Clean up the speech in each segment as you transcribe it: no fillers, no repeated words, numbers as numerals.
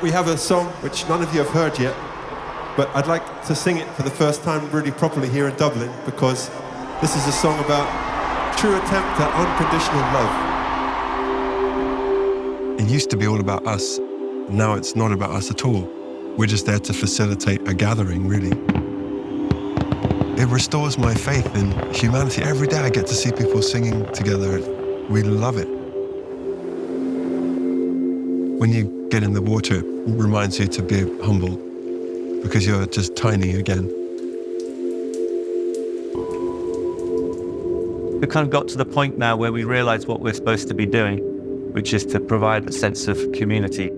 We have a song which none of you have heard yet, but I'd like to sing it for the first time really properly here in Dublin, because this is a song about true attempt at unconditional love. It used to be all about us. Now it's not about us at all. We're just there to facilitate a gathering, really. It restores my faith in humanity. Every day I get to see people singing together. We love it. When you get in the water, it reminds you to be humble, because you're just tiny again. We've kind of got to the point now where we realize what we're supposed to be doing, which is to provide a sense of community.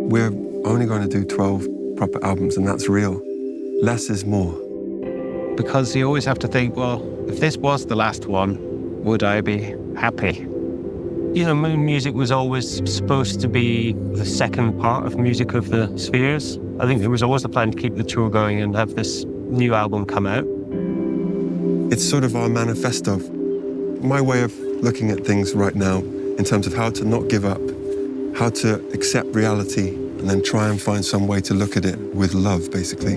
We're only going to do 12 proper albums, and that's real. Less is more. Because you always have to think, well, if this was the last one, would I be happy? You know, music was always supposed to be the second part of Music of the Spheres. I think there was always the plan to keep the tour going and have this new album come out. It's sort of our manifesto. My way of looking at things right now in terms of how to not give up, how to accept reality, and then try and find some way to look at it with love, basically.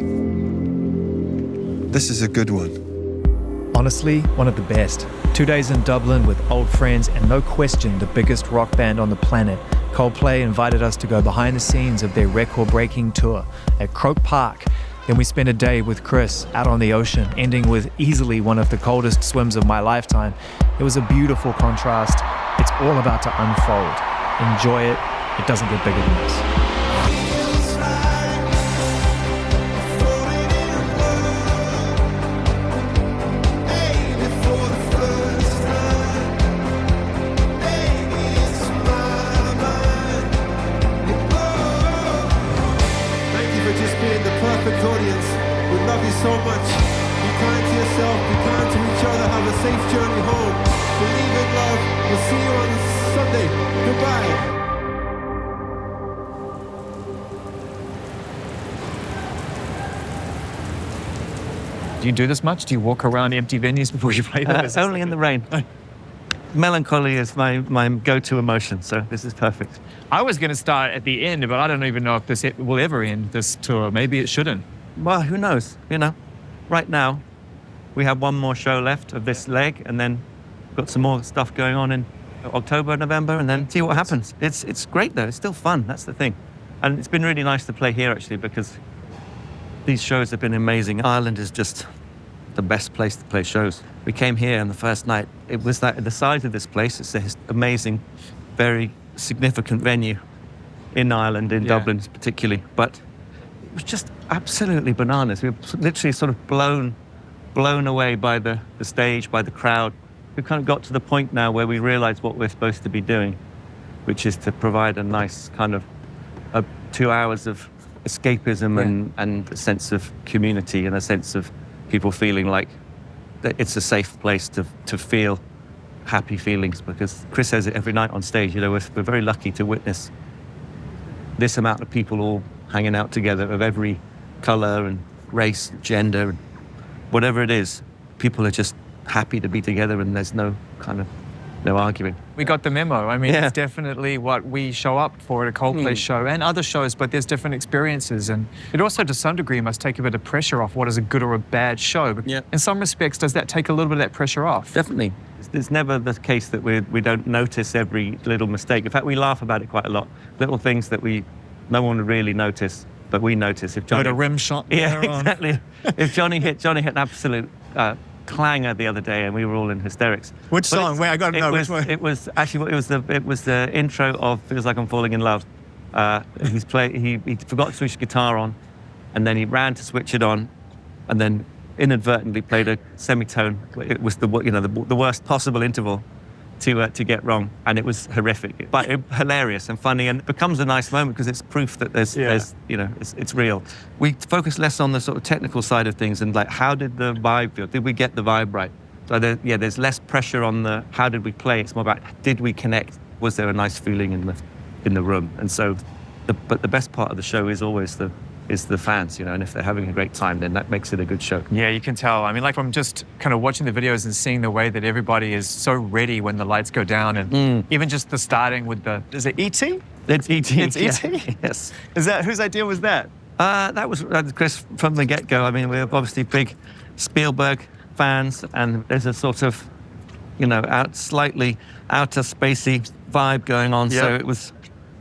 This is a good one. Honestly, one of the best. 2 days in Dublin with old friends and no question the biggest rock band on the planet. Coldplay invited us to go behind the scenes of their record-breaking tour at Croke Park. Then we spent a day with Chris out on the ocean, ending with easily one of the coldest swims of my lifetime. It was a beautiful contrast. It's all about to unfold. Enjoy it. It doesn't get bigger than this. Audience, we love you so much. Be kind to yourself, be kind to each other, have a safe journey home. Believe in love. We'll see you on Sunday. Goodbye. Do you do this much? Do you walk around empty venues before you play them? Only in the rain. Melancholy is my go-to emotion, so this is perfect. I was going to start at the end, but I don't even know if this will ever end, this tour. Maybe it shouldn't. Well, who knows? You know, right now, we have one more show left of this leg, and then we've got some more stuff going on in October, November, and then see what happens. It's great, though. It's still fun. That's the thing. And it's been really nice to play here, actually, because these shows have been amazing. Ireland is just the best place to play shows. We came here on the first night. It was the size of this place. It's an amazing, very significant venue in Ireland, in Dublin particularly. But it was just absolutely bananas. We were literally sort of blown away by the stage, by the crowd. We've kind of got to the point now where we realize what we're supposed to be doing, which is to provide a nice kind of 2 hours of escapism and a sense of community and a sense of people feeling like that it's a safe place to feel happy feelings, because Chris says it every night on stage. You know, we're very lucky to witness this amount of people all hanging out together of every color and race, gender, and whatever it is. People are just happy to be together, and there's no arguing. We got the memo. I mean, it's definitely what we show up for at a Coldplay show and other shows, but there's different experiences. And it also, to some degree, must take a bit of pressure off what is a good or a bad show. Yeah. In some respects, does that take a little bit of that pressure off? Definitely. It's never the case that we don't notice every little mistake. In fact, we laugh about it quite a lot. Little things that no one would really notice, but we notice. If Johnny... Got a rim shot. Yeah, exactly. If Johnny hit an absolute... clanger the other day, and we were all in hysterics. Which song? Wait, I got to know which one. It was the intro of "Feels Like I'm Falling in Love." He forgot to switch the guitar on, and then he ran to switch it on, and then inadvertently played a semitone. It was the worst possible interval to get wrong, and it was horrific, but hilarious and funny, and it becomes a nice moment because it's proof that there's it's real. We focus less on the sort of technical side of things and like how did the vibe feel? Did we get the vibe right? So there's less pressure on the how did we play. It's more about did we connect? Was there a nice feeling in the room? And so, but the best part of the show is always the is the fans, you know, and if they're having a great time, then that makes it a good show. Yeah, you can tell. I mean, like from just kind of watching the videos and seeing the way that everybody is so ready when the lights go down, and even just the starting with the, is it E.T.? It's E.T. It's E.T.? Yes. Is that, whose idea was that? That was Chris from the get-go. I mean, we're obviously big Spielberg fans, and there's a sort of, you know, slightly outer spacey vibe going on. Yeah. So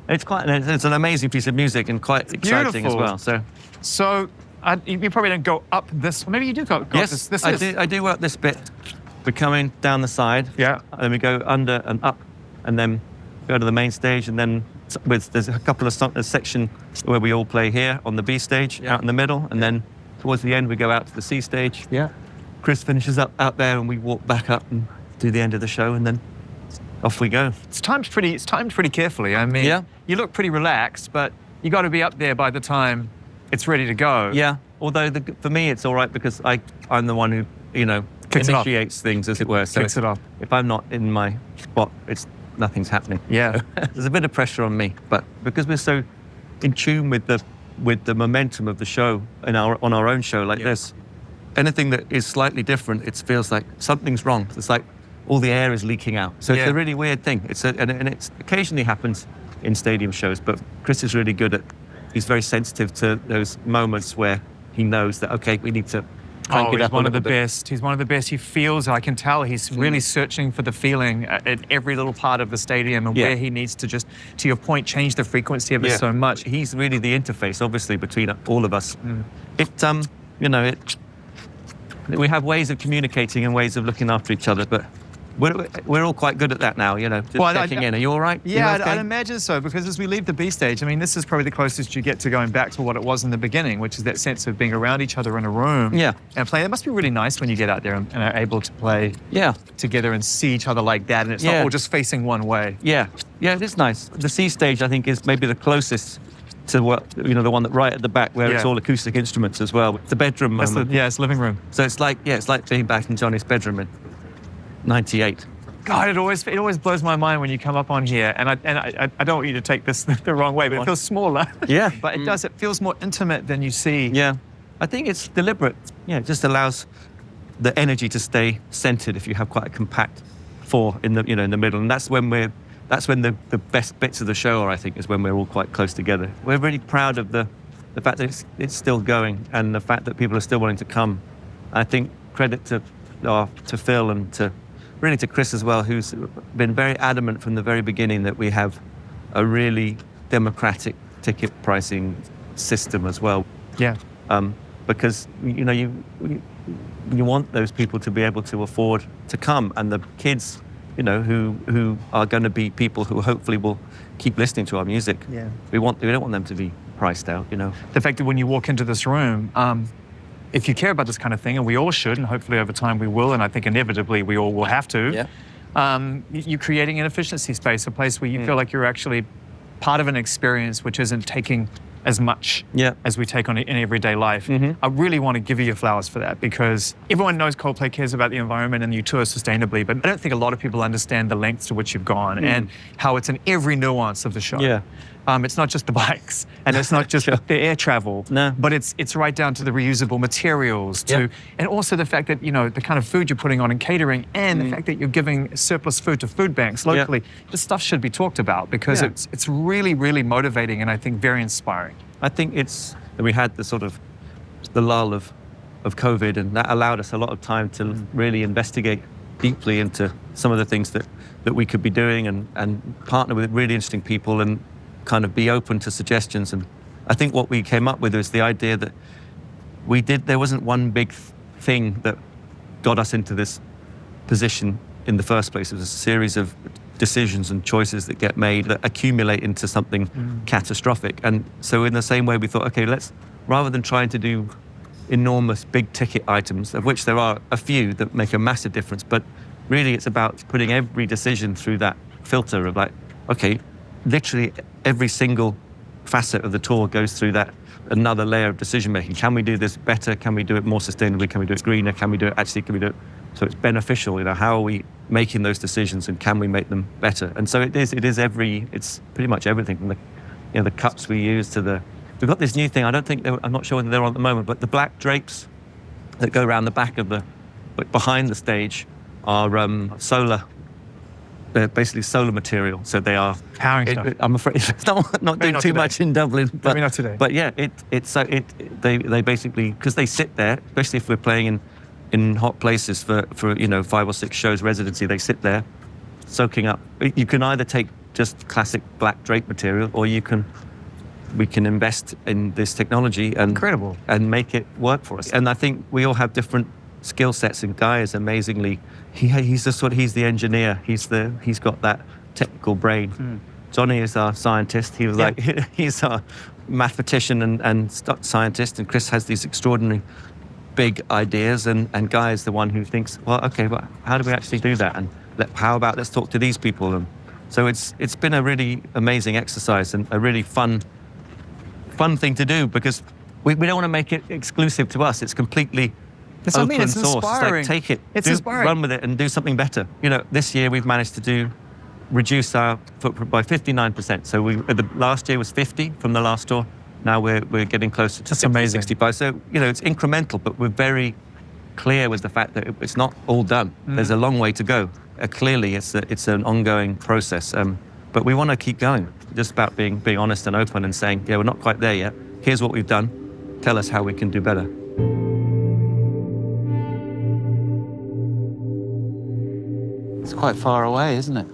it's an amazing piece of music and quite exciting as Beautiful. well. So you probably don't go up this, maybe you do go up Yes, this. I do work this bit. We're coming down the side. Yeah. And then we go under and up, and then go to the main stage, and then there's a couple of a section where we all play here on the B stage, out in the middle, and then towards the end we go out to the C stage. Yeah. Chris finishes up out there, and we walk back up and do the end of the show, and then off we go. It's timed pretty carefully. I mean, Yeah. you look pretty relaxed, but you got to be up there by the time it's ready to go. Yeah. Although for me it's all right because I'm the one who, you know, Kicks it off. initiates things, as it were. So Kicks it off. if I'm not in my spot, nothing's happening. Yeah. There's a bit of pressure on me, but because we're so in tune with the momentum of the show on our own show like this, anything that is slightly different, it feels like something's wrong. It's like all the air is leaking out. So it's a really weird thing. And it occasionally happens in stadium shows, but Chris is really good he's very sensitive to those moments where he knows that, okay, we need to crank it he's up one a of the little bit. best. He's one of the best. He feels, I can tell, he's really searching for the feeling at every little part of the stadium and where he needs to just, to your point, change the frequency of it so much. He's really the interface, obviously, between all of us. You know, we have ways of communicating and ways of looking after each other, but we're all quite good at that now, you know, just checking in. Are you all right? Yeah, You okay? I'd imagine so, because as we leave the B stage, I mean, this is probably the closest you get to going back to what it was in the beginning, which is that sense of being around each other in a room and playing. It must be really nice when you get out there and are able to play together and see each other like that, and it's not all just facing one way. Yeah, it is nice. The C stage, I think, is maybe the closest to what, you know, the one that right at the back where it's all acoustic instruments as well. It's the bedroom moment. It's living room. So it's like being back in Johnny's bedroom in '98. God, it always blows my mind when you come up on here, and I don't want you to take this the wrong way, but it feels smaller. Yeah. But it does. It feels more intimate than you see. Yeah, I think it's deliberate. Yeah, it just allows the energy to stay centered if you have quite a compact four in the middle, and that's when the best bits of the show are. I think is when we're all quite close together. We're really proud of the fact that it's still going, and the fact that people are still wanting to come. I think credit to Phil and to Chris as well, who's been very adamant from the very beginning that we have a really democratic ticket pricing system as well. Yeah. Because you know you want those people to be able to afford to come, and the kids, you know, who are going to be people who hopefully will keep listening to our music. Yeah. We don't want them to be priced out, you know. The fact that when you walk into this room, if you care about this kind of thing, and we all should, and hopefully over time we will, and I think inevitably we all will have to, you're creating an efficiency space, a place where you feel like you're actually part of an experience which isn't taking as much as we take on in everyday life. I really want to give you your flowers for that, because everyone knows Coldplay cares about the environment and you tour sustainably, but I don't think a lot of people understand the lengths to which you've gone and how it's in every nuance of the show. Yeah. It's not just the bikes, and it's not just the air travel, but it's right down to the reusable materials, and also the fact that, you know, the kind of food you're putting on in catering, and the fact that you're giving surplus food to food banks locally. This stuff should be talked about, because it's really, really motivating, and I think very inspiring. I think we had the lull of COVID, and that allowed us a lot of time to really investigate deeply into some of the things that we could be doing, and partner with really interesting people and kind of be open to suggestions. And I think what we came up with was the idea that there wasn't one big thing that got us into this position in the first place. It was a series of decisions and choices that get made that accumulate into something catastrophic. And so in the same way, we thought, okay, rather than trying to do enormous big ticket items, of which there are a few that make a massive difference, but really it's about putting every decision through that filter of like, okay, literally every single facet of the tour goes through that another layer of decision making. Can we do this better? Can we do it more sustainably? Can we do it greener? Can we do it so it's beneficial? You know, how are we making those decisions, and can we make them better? And so it's pretty much everything from the cups we use to the we've got this new thing. I don't think I'm not sure whether they're on at the moment, but the black drapes that go around the back of behind the stage are solar. They're basically solar material, so they are Powering stuff. I'm afraid it's not doing not too today. much in Dublin. But, Maybe not today. But yeah, they basically, because they sit there, especially if we're playing in hot places for 5 or 6 shows residency, they sit there soaking up. You can either take just classic black drape material, or we can invest in this technology and Incredible. and make it work for us. And I think we all have different skill sets, and Guy is amazingly, he's the engineer. He's got that technical brain. Johnny is our scientist. He was he's our mathematician and scientist, and Chris has these extraordinary big ideas, and Guy is the one who thinks, well, okay, but how do we actually do that? And how about let's talk to these people? And so it's been a really amazing exercise and a really fun thing to do, because we don't want to make it exclusive to us. It's completely That's what I mean, open it's source. inspiring. It's like, take it, It's inspiring. run with it, and do something better. This year we've managed to reduce our footprint by 59%. So the last year was 50 from the last tour. Now we're getting closer to That's 60, amazing. 65. So it's incremental, but we're very clear with the fact that it's not all done. There's a long way to go. Clearly, it's an ongoing process. But we want to keep going. Just about being honest and open and saying, yeah, we're not quite there yet. Here's what we've done. Tell us how we can do better. It's quite far away, isn't it?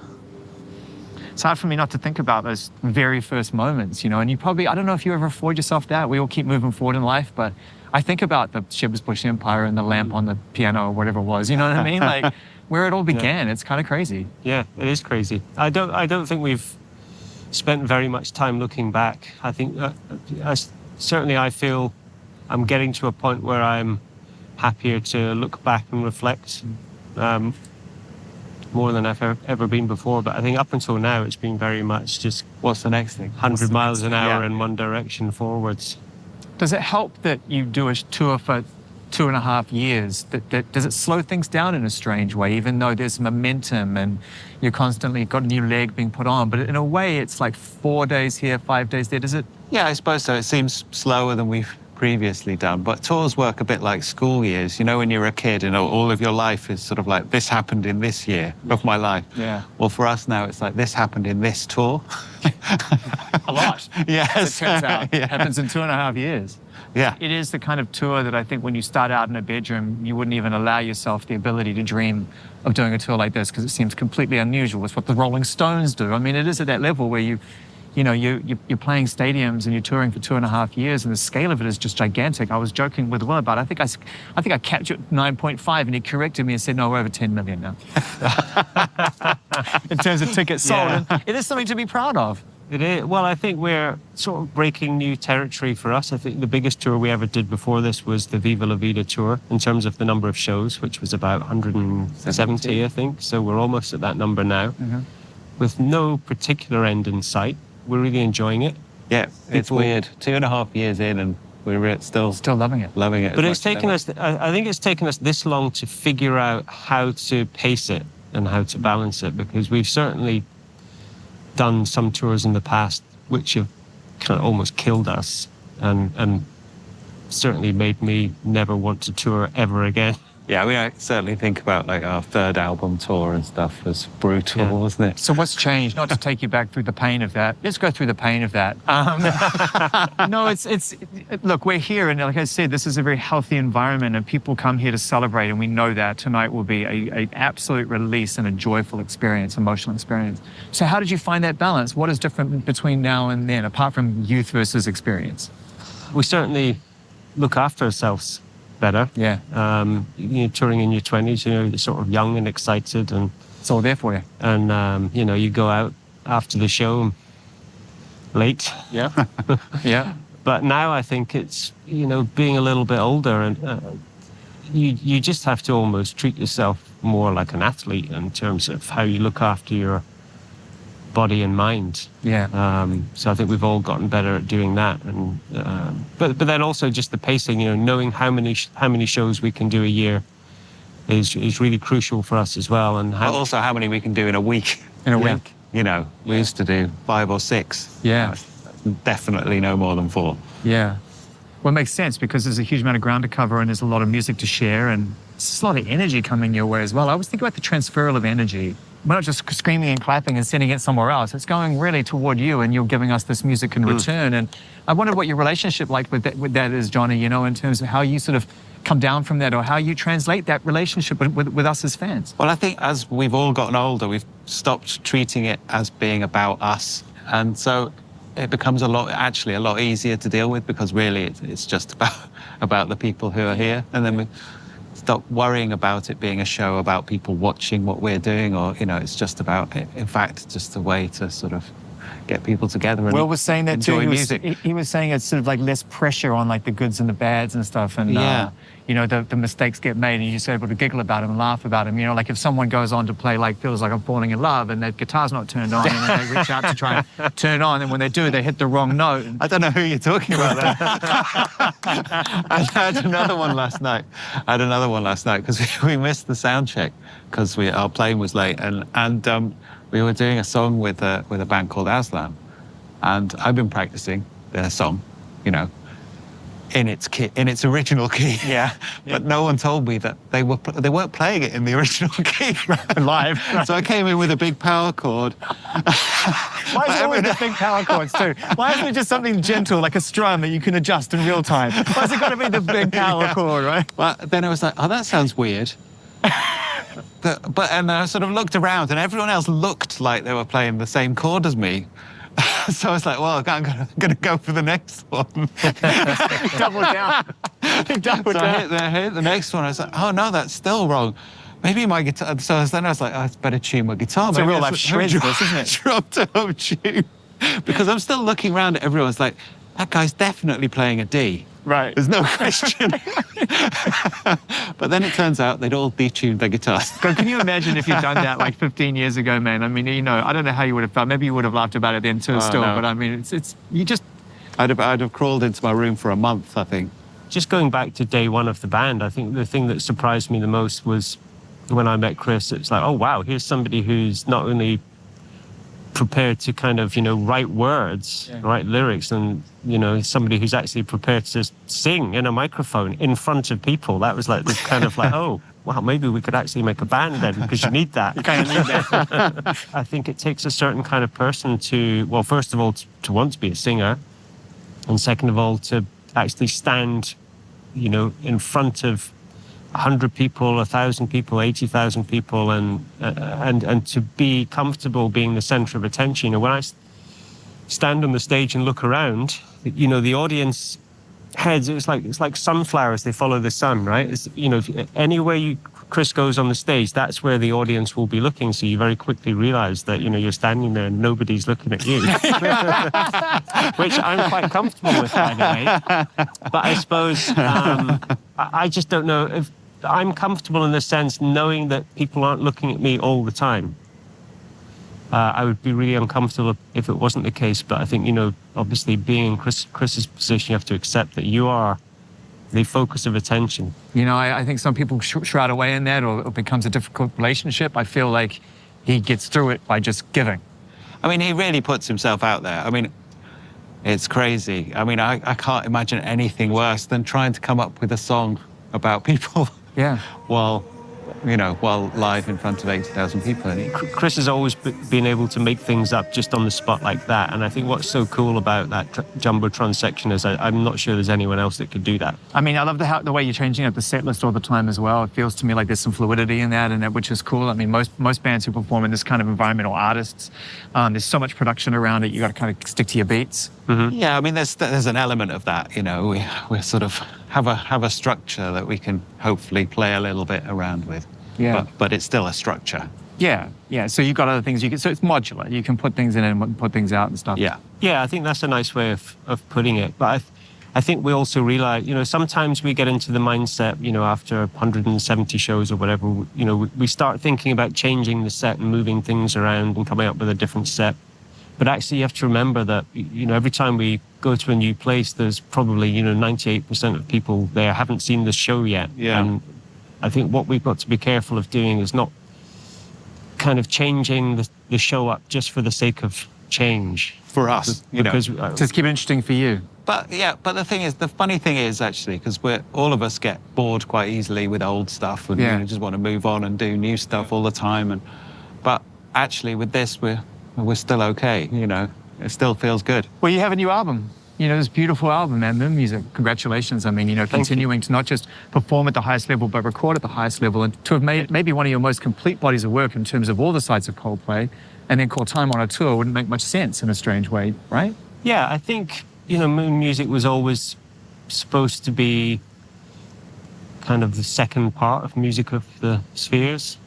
It's hard for me not to think about those very first moments, and you probably, I don't know if you ever afford yourself that. We all keep moving forward in life, but I think about the Shepherd's Bush Empire and the lamp on the piano or whatever it was, you know what I mean? Like, where it all began. It's kind of crazy. Yeah, it is crazy. I don't think we've spent very much time looking back. I think certainly I feel I'm getting to a point where I'm happier to look back and reflect more than I've ever been before. But I think up until now, it's been very much just What's the next thing? 100 miles an hour Yeah. in one direction forwards. Does it help that you do a tour for 2.5 years? Does it slow things down in a strange way, even though there's momentum and you're constantly got a new leg being put on? But in a way, it's like 4 days here, 5 days there. Does it? Yeah, I suppose so. It seems slower than we've previously done, but tours work a bit like school years. When you're a kid and all of your life is sort of like, this happened in this year of my life. Yeah. Well, for us now, it's like, this happened in this tour. A lot. Yes. As it turns out. Yeah. It happens in 2.5 years. Yeah. It is the kind of tour that I think when you start out in a bedroom, you wouldn't even allow yourself the ability to dream of doing a tour like this, because it seems completely unusual. It's what the Rolling Stones do. I mean, it is at that level where you're playing stadiums and you're touring for 2.5 years, and the scale of it is just gigantic. I was joking with Will about it. I think I capped you at 9.5, and he corrected me and said, no, we're over 10 million now. In terms of tickets sold. Yeah. And it is something to be proud of. It is. Well, I think we're sort of breaking new territory for us. I think the biggest tour we ever did before this was the Viva La Vida tour in terms of the number of shows, which was about 170, I think. So we're almost at that number now. With no particular end in sight. We're really enjoying it. Yeah, it's People- weird. 2.5 years in and we're still Still loving it. loving it. But as it's much as taken ever. us, I think it's taken us this long to figure out how to pace it and how to balance it, because we've certainly done some tours in the past which have kind of almost killed us and certainly made me never want to tour ever again. Yeah, I certainly think about like our third album tour and stuff as brutal, Yeah. wasn't it? So what's changed? Not to take you back through the pain of that. Let's go through the pain of that. No, look, we're here, and like I said, this is a very healthy environment, and people come here to celebrate, and we know that tonight will be a absolute release and a joyful experience, emotional experience. So how did you find that balance? What is different between now and then, apart from youth versus experience? We certainly look after ourselves better. Yeah, Touring in your 20s, you're sort of young and excited, and it's all there for you. you go out after the show late. Yeah, yeah. But now I think it's, being a little bit older, and you just have to almost treat yourself more like an athlete in terms of how you look after your body and mind. Yeah. So I think we've all gotten better at doing that, and but then also just the pacing. Knowing how many shows we can do a year is really crucial for us as well. And But also how many we can do in a week. In a Yeah. week. We used to do 5 or 6. Yeah. definitely no more than 4. Yeah. Well, it makes sense because there's a huge amount of ground to cover and there's a lot of music to share and it's a lot of energy coming your way as well. I always think about the transferal of energy. We're not just screaming and clapping and sending it somewhere else. It's going really toward you and you're giving us this music in return. And I wonder what your relationship like with that is, Johnny, you know, in terms of how you sort of come down from that or how you translate that relationship with us as fans. Well, I think as we've all gotten older, we've stopped treating it as being about us. And so it becomes a lot easier to deal with because really it's just about the people who are here. And then we stop worrying about it being a show about people watching what we're doing or, you know, it's just about, in fact, just a way to sort of get people together and Will was saying that too. music. He was saying it's sort of like less pressure on like the goods and the bads and stuff. And, you know, the mistakes get made and you're just able to giggle about them and laugh about them. You know, like if someone goes on to play like Feels Like I'm Falling in Love and their guitar's not turned on and then they reach out to try and turn on and when they do, they hit the wrong note. I don't know who you're talking about there. I had another one last night because we missed the sound check because our plane was late and we were doing a song with a band called Aslan, and I've been practicing their song, you know, in its original key. Yeah. But no one told me that they weren't playing it in the original key Live. So I came in with a big power chord. Why is it always the big power chords too? Why isn't it just something gentle like a strum that you can adjust in real time? Why has it got to be the big power chord, right? Well, then I was like, oh, that sounds weird. And I sort of looked around and everyone else looked like they were playing the same chord as me. So I was like, well, I'm going to go for the next one. Double down. Double down. I hit the next one. I was like, oh, no, that's still wrong. Maybe my guitar... So then I was like, oh, it's better tune my guitar. It's a real life shred, this, isn't it? Dropped a home tune. Because I'm still looking around at everyone. It's like, that guy's definitely playing a D. Right. There's no question. But then it turns out they'd all detuned their guitars. God, can you imagine if you'd done that like 15 years ago, man? I mean, you know, I don't know how you would have felt. Maybe you would have laughed about it then too still, no. but I mean, it's you just... I'd have crawled into my room for a month, I think. Just going back to day one of the band, I think the thing that surprised me the most was when I met Chris, it's like, oh, wow, here's somebody who's not only prepared to kind of, you know, write words, write lyrics, and, you know, somebody who's actually prepared to sing in a microphone in front of people. That was like this kind of like, oh, wow, maybe we could actually make a band then, because you need that. You kind of need that. I think it takes a certain kind of person to, well, first of all, to want to be a singer, and second of all, to actually stand, you know, in front of 100 people, 1,000 people, 80,000 people, and to be comfortable being the center of attention. You know, when I stand on the stage and look around, you know, the audience heads, it's like sunflowers, they follow the sun, right? It's, you know, anywhere Chris goes on the stage, that's where the audience will be looking. So you very quickly realize that, you know, you're standing there and nobody's looking at you. Which I'm quite comfortable with, by the way. But I suppose I just don't know if I'm comfortable in the sense knowing that people aren't looking at me all the time. I would be really uncomfortable if it wasn't the case. But I think, you know, obviously being in Chris's position, you have to accept that you are the focus of attention. You know, I think some people shroud away in that, or it becomes a difficult relationship. I feel like he gets through it by just giving. I mean, he really puts himself out there. I mean, it's crazy. I mean, I can't imagine anything worse than trying to come up with a song about people. Yeah. While live in front of 80,000 people. Chris has always been able to make things up just on the spot like that. And I think what's so cool about that Jumbotron section is I'm not sure there's anyone else that could do that. I mean, I love the way you're changing up the set list all the time as well. It feels to me like there's some fluidity in that, which is cool. I mean, most bands who perform in this kind of environment, or artists, there's so much production around it. You got to kind of stick to your beats. Mm-hmm. Yeah, I mean, there's an element of that. You know, we sort of have a structure that we can hopefully play a little bit around with. Yeah. But it's still a structure. Yeah. So you've got other things so it's modular. You can put things in and put things out and stuff. Yeah. Yeah, I think that's a nice way of putting it. But I think we also realize, you know, sometimes we get into the mindset, you know, after 170 shows or whatever, you know, we start thinking about changing the set and moving things around and coming up with a different set. But actually you have to remember that, you know, every time we go to a new place, there's probably, you know, 98% of people there haven't seen the show yet. Yeah. And I think what we've got to be careful of doing is not kind of changing the show up just for the sake of change For us, you know. because Just keep it interesting for you. But yeah, but the funny thing is actually, because all of us get bored quite easily with old stuff and Yeah. just want to move on and do new stuff all the time. But actually with this, we're still okay, you know. It still feels good. Well, you have a new album. You know, this beautiful album, man. The music. Congratulations. I mean, you know, continuing to not just perform at the highest level, but record at the highest level, and to have made maybe one of your most complete bodies of work in terms of all the sides of Coldplay, and then call time on a tour wouldn't make much sense in a strange way, right? Yeah, I think, you know, Moon Music was always supposed to be kind of the second part of Music of the Spheres.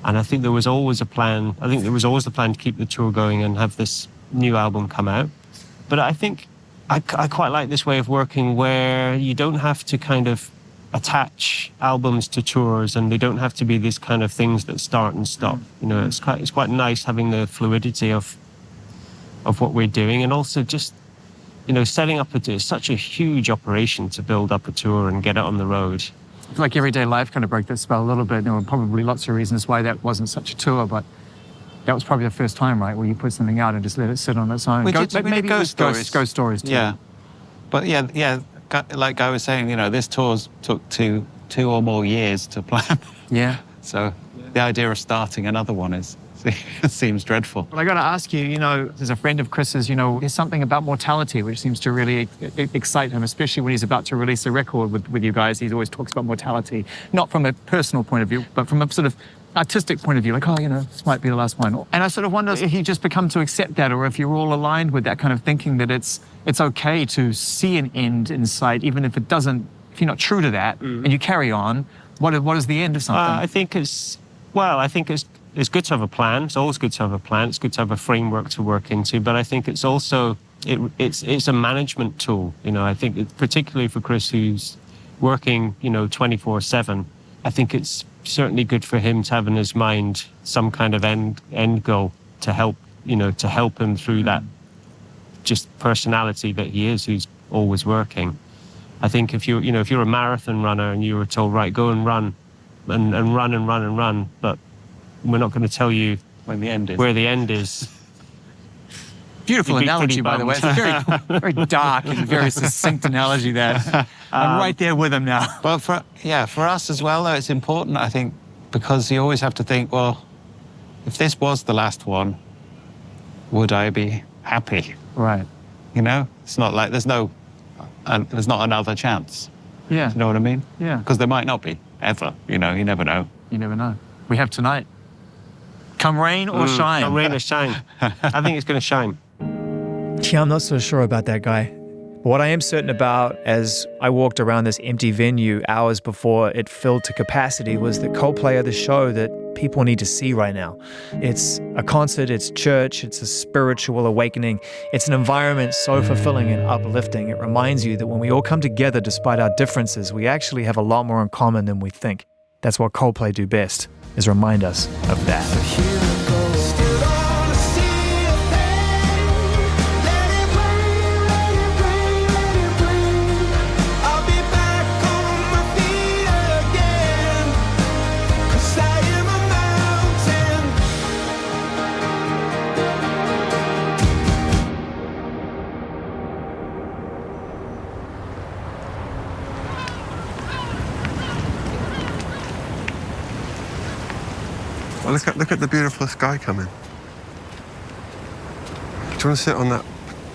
And I think there was always a plan. I think there was always the plan to keep the tour going and have this new album come out. But I think I quite like this way of working where you don't have to kind of attach albums to tours, and they don't have to be these kind of things that start and stop. You know, it's quite nice having the fluidity of what we're doing, and also just, you know, setting up it's such a huge operation to build up a tour and get it on the road. I feel like everyday life kind of broke that spell a little bit. There were probably lots of reasons why that wasn't such a tour, but that was probably the first time, right, where you put something out and just let it sit on its own. We did maybe Ghost Stories. Ghost Stories too. Yeah. But yeah, like I was saying, you know, this tour took two or more years to plan. Yeah. So the idea of starting another one seems dreadful. Well, I got to ask you, you know, as a friend of Chris's, you know, there's something about mortality which seems to really excite him, especially when he's about to release a record with you guys. He always talks about mortality, not from a personal point of view, but from a sort of artistic point of view, like, oh, you know, this might be the last one. And I sort of wonder if you just become to accept that, or if you're all aligned with that kind of thinking that it's okay to see an end in sight, even if if you're not true to that, and you carry on. What is the end of something? I think it's good to have a plan. It's always good to have a plan. It's good to have a framework to work into. But I think it's also it's a management tool. You know, I think particularly for Chris, who's working, you know, 24/7. I think it's certainly good for him to have in his mind some kind of end goal to help him through that just personality that he is, who's always working. I think if you're a marathon runner and you were told, right, go and run and run and run and run, but we're not going to tell you When the end is. where the end is. Beautiful You'd be analogy, pretty by the way. bummed. It's a very, very dark and very succinct analogy there. I'm right there with him now. But for us as well, though, it's important, I think, because you always have to think, well, if this was the last one, would I be happy? Right. You know, it's not like there's not another chance. Yeah. You know what I mean? Yeah. Because there might not be ever. You know, you never know. You never know. We have tonight. Come rain or shine. Come rain or shine. I think it's going to shine. Yeah, I'm not so sure about that, guy. But what I am certain about, as I walked around this empty venue hours before it filled to capacity, was that Coldplay are the show that people need to see right now. It's a concert, it's church, it's a spiritual awakening. It's an environment so fulfilling and uplifting. It reminds you that when we all come together despite our differences, we actually have a lot more in common than we think. That's what Coldplay do best, is remind us of that. Well, look at the beautiful sky coming. Do you want to sit on that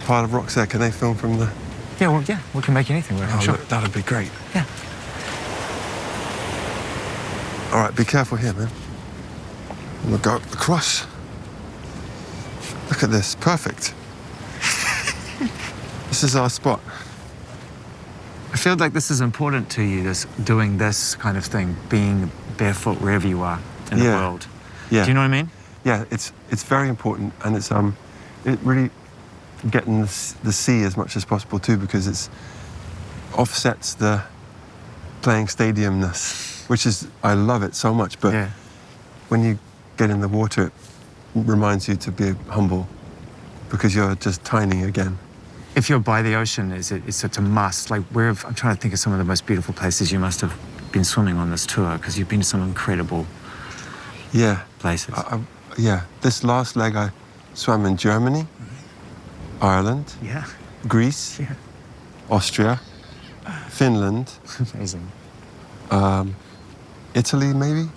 pile of rocks there? Can they film from the... Yeah, we can make anything work, I'm sure. Look, that'd be great. Yeah. All right, be careful here, man. We'll go across. Look at this, perfect. This is our spot. I feel like this is important to you, doing this kind of thing, being barefoot wherever you are in the world. Yeah. Do you know what I mean? Yeah, it's very important, and it's it really getting the sea as much as possible too, because it's offsets the playing stadiumness, which is, I love it so much, but when you get in the water, it reminds you to be humble because you're just tiny again. If you're by the ocean, it's such a must. Like, I'm trying to think of some of the most beautiful places you must have been swimming on this tour, because you've been to some incredible places. Yeah, this last leg, swam in Germany, Ireland, Yeah. Greece, Yeah. Austria, Finland, Amazing. Italy maybe,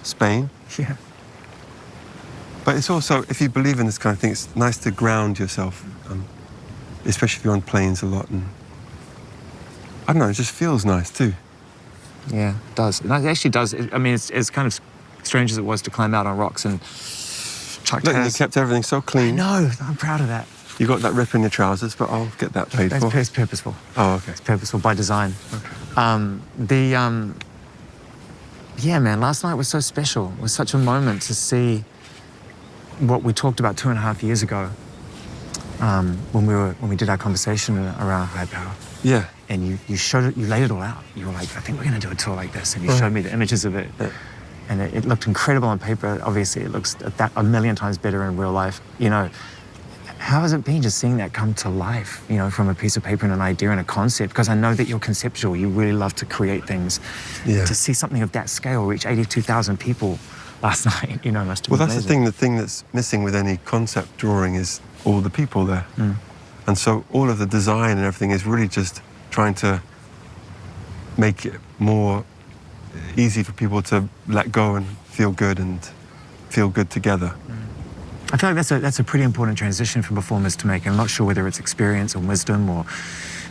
Spain. Yeah. But it's also, if you believe in this kind of thing, it's nice to ground yourself, especially if you're on planes a lot. And I don't know, it just feels nice too. Yeah, it does. It actually does. I mean, it's kind of strange as it was to climb out on rocks and chuck Look, you tires. kept everything so clean. No, I'm proud of that. You got that rip in your trousers, but I'll get that paid for. It's purposeful. Oh, okay. It's purposeful by design. Yeah, man, last night was so special. It was such a moment to see what we talked about 2.5 years ago when we did our conversation around high power. Yeah. And you showed it, you laid it all out. You were like, I think we're going to do a tour like this. And you showed me the images of it. Yeah. And it looked incredible on paper. Obviously, it looks a million times better in real life. You know, how has it been just seeing that come to life, you know, from a piece of paper and an idea and a concept? Because I know that you're conceptual. You really love to create things. Yeah. To see something of that scale reach 82,000 people last night, you know, must have been Well, that's amazing. the thing. The thing that's missing with any concept drawing is all the people there. And so all of the design and everything is really just trying to make it more easy for people to let go and feel good together. I feel like that's a pretty important transition for performers to make. I'm not sure whether it's experience or wisdom or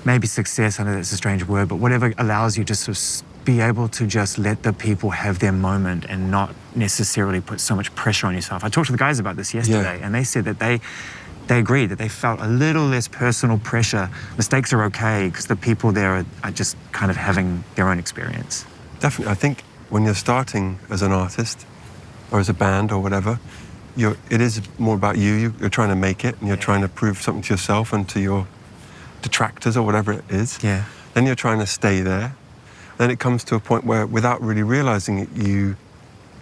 maybe success. I know that's a strange word, but whatever allows you to sort of be able to just let the people have their moment and not necessarily put so much pressure on yourself. I talked to the guys about this yesterday, and they said that they agreed that they felt a little less personal pressure. Mistakes are okay because the people there are just kind of having their own experience. Definitely. I think when you're starting as an artist or as a band or whatever, it is more about you. You're trying to make it and you're trying to prove something to yourself and to your detractors or whatever it is. Yeah. Then you're trying to stay there. Then it comes to a point where, without really realizing it, you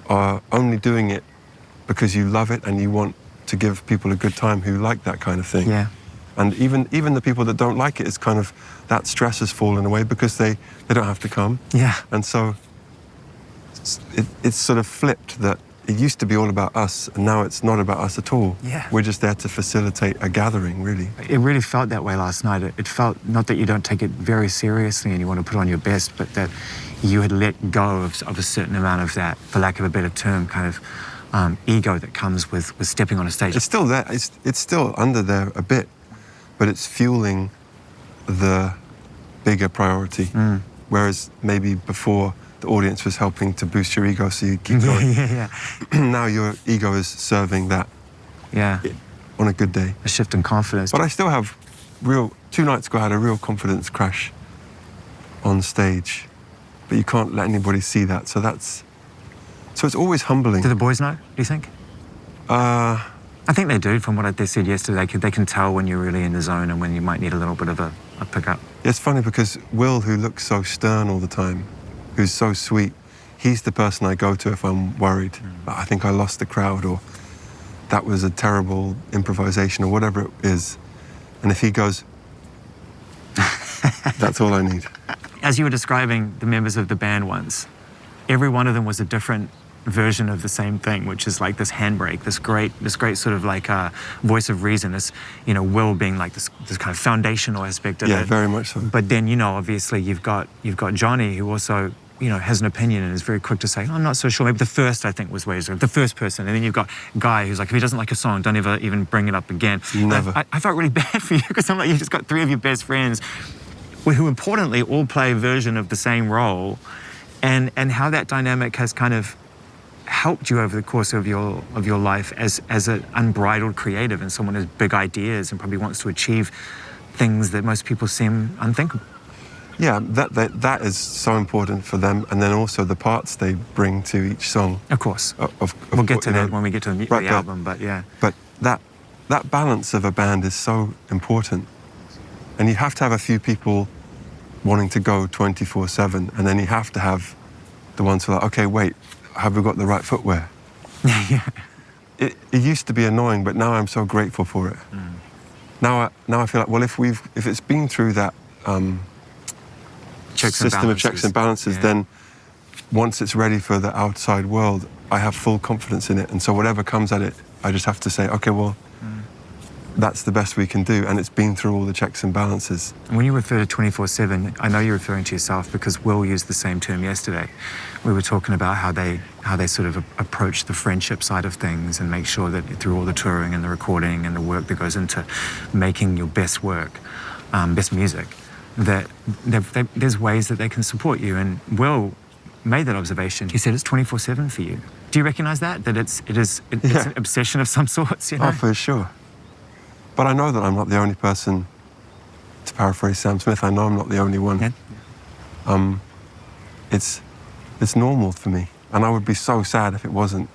are only doing it because you love it and you want to give people a good time who like that kind of thing. Yeah. And even the people that don't like it, it's kind of, that stress has fallen away because they don't have to come. Yeah. And so it's sort of flipped, that it used to be all about us and now it's not about us at all. Yeah. We're just there to facilitate a gathering, really. It really felt that way last night. It felt not that you don't take it very seriously and you want to put on your best, but that you had let go of a certain amount of that, for lack of a better term, kind of ego that comes with stepping on a stage. It's still there. It's still under there a bit, but it's fueling the bigger priority. Whereas maybe before, the audience was helping to boost your ego so you keep going. Yeah. Now your ego is serving that Yeah. on a good day. A shift in confidence. But I still have 2 nights ago I had a real confidence crash on stage. But you can't let anybody see that. So it's always humbling. Do the boys know, do you think? I think they do, from what they said yesterday. They can tell when you're really in the zone and when you might need a little bit of a pickup. It's funny because Will, who looks so stern all the time, who's so sweet, he's the person I go to if I'm worried. I think I lost the crowd, or that was a terrible improvisation, or whatever it is. And if he goes, that's all I need. As you were describing the members of the band once, every one of them was a different version of the same thing, which is like this handbrake, this great sort of like voice of reason, this, you know, Will being like this kind of foundational aspect of it. Yeah, very much so. But then, you know, obviously you've got Johnny, who also, you know, has an opinion and is very quick to say, I'm not so sure. Maybe the first, I think, was where he's the first person. And then you've got Guy, who's like, if he doesn't like a song, don't ever even bring it up again. Never. I felt really bad for you because I'm like, you just got 3 of your best friends who importantly all play a version of the same role, and how that dynamic has kind of helped you over the course of your life as an unbridled creative and someone who has big ideas and probably wants to achieve things that most people seem unthinkable. Yeah, that is so important for them, and then also the parts they bring to each song. Of course. We'll get to that when we get to the album, but yeah. But that balance of a band is so important. And you have to have a few people wanting to go 24/7, and then you have to have the ones who are like, okay, wait, have we got the right footwear? Yeah. It used to be annoying, but now I'm so grateful for it. Now I feel like, well, if it's been through that system of checks and balances, then once it's ready for the outside world, I have full confidence in it. And so whatever comes at it, I just have to say, okay, well, that's the best we can do, and it's been through all the checks and balances. When you refer to 24/7, I know you're referring to yourself because Will used the same term yesterday. We were talking about how they sort of approach the friendship side of things and make sure that through all the touring and the recording and the work that goes into making your best work, best music, that there's ways that they can support you. And Will made that observation. He said it's 24/7 for you. Do you recognize that? That it's an obsession of some sorts, you know? Oh, for sure. But I know that I'm not the only person, to paraphrase Sam Smith, I know I'm not the only one. Yeah. It's normal for me. And I would be so sad if it wasn't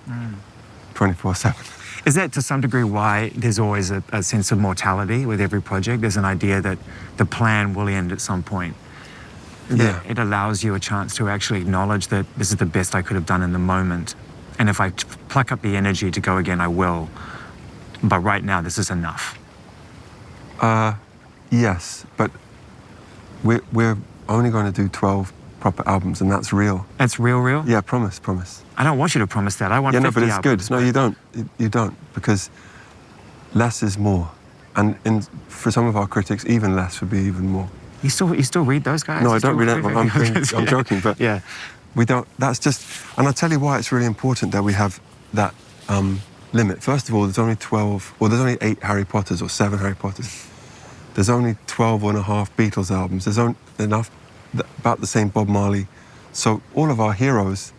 24/7. Is that to some degree why there's always a sense of mortality with every project? There's an idea that the plan will end at some point. Yeah. It allows you a chance to actually acknowledge that this is the best I could have done in the moment. And if I pluck up the energy to go again, I will. But right now, this is enough. Yes, but we're only going to do 12 proper albums, and that's real. That's real? Yeah, promise. I don't want you to promise that. I want 50 no, but it's albums. good. No, you don't. You don't, because less is more. And for some of our critics, even less would be even more. You still read those guys? No, I don't read it. I'm joking, but yeah. We don't. That's just. And I'll tell you why it's really important that we have that limit. First of all, there's only 12, or there's only 8 Harry Potters or 7 Harry Potters. There's only 12 and a half Beatles albums. There's only enough, about the same Bob Marley. So all of our heroes,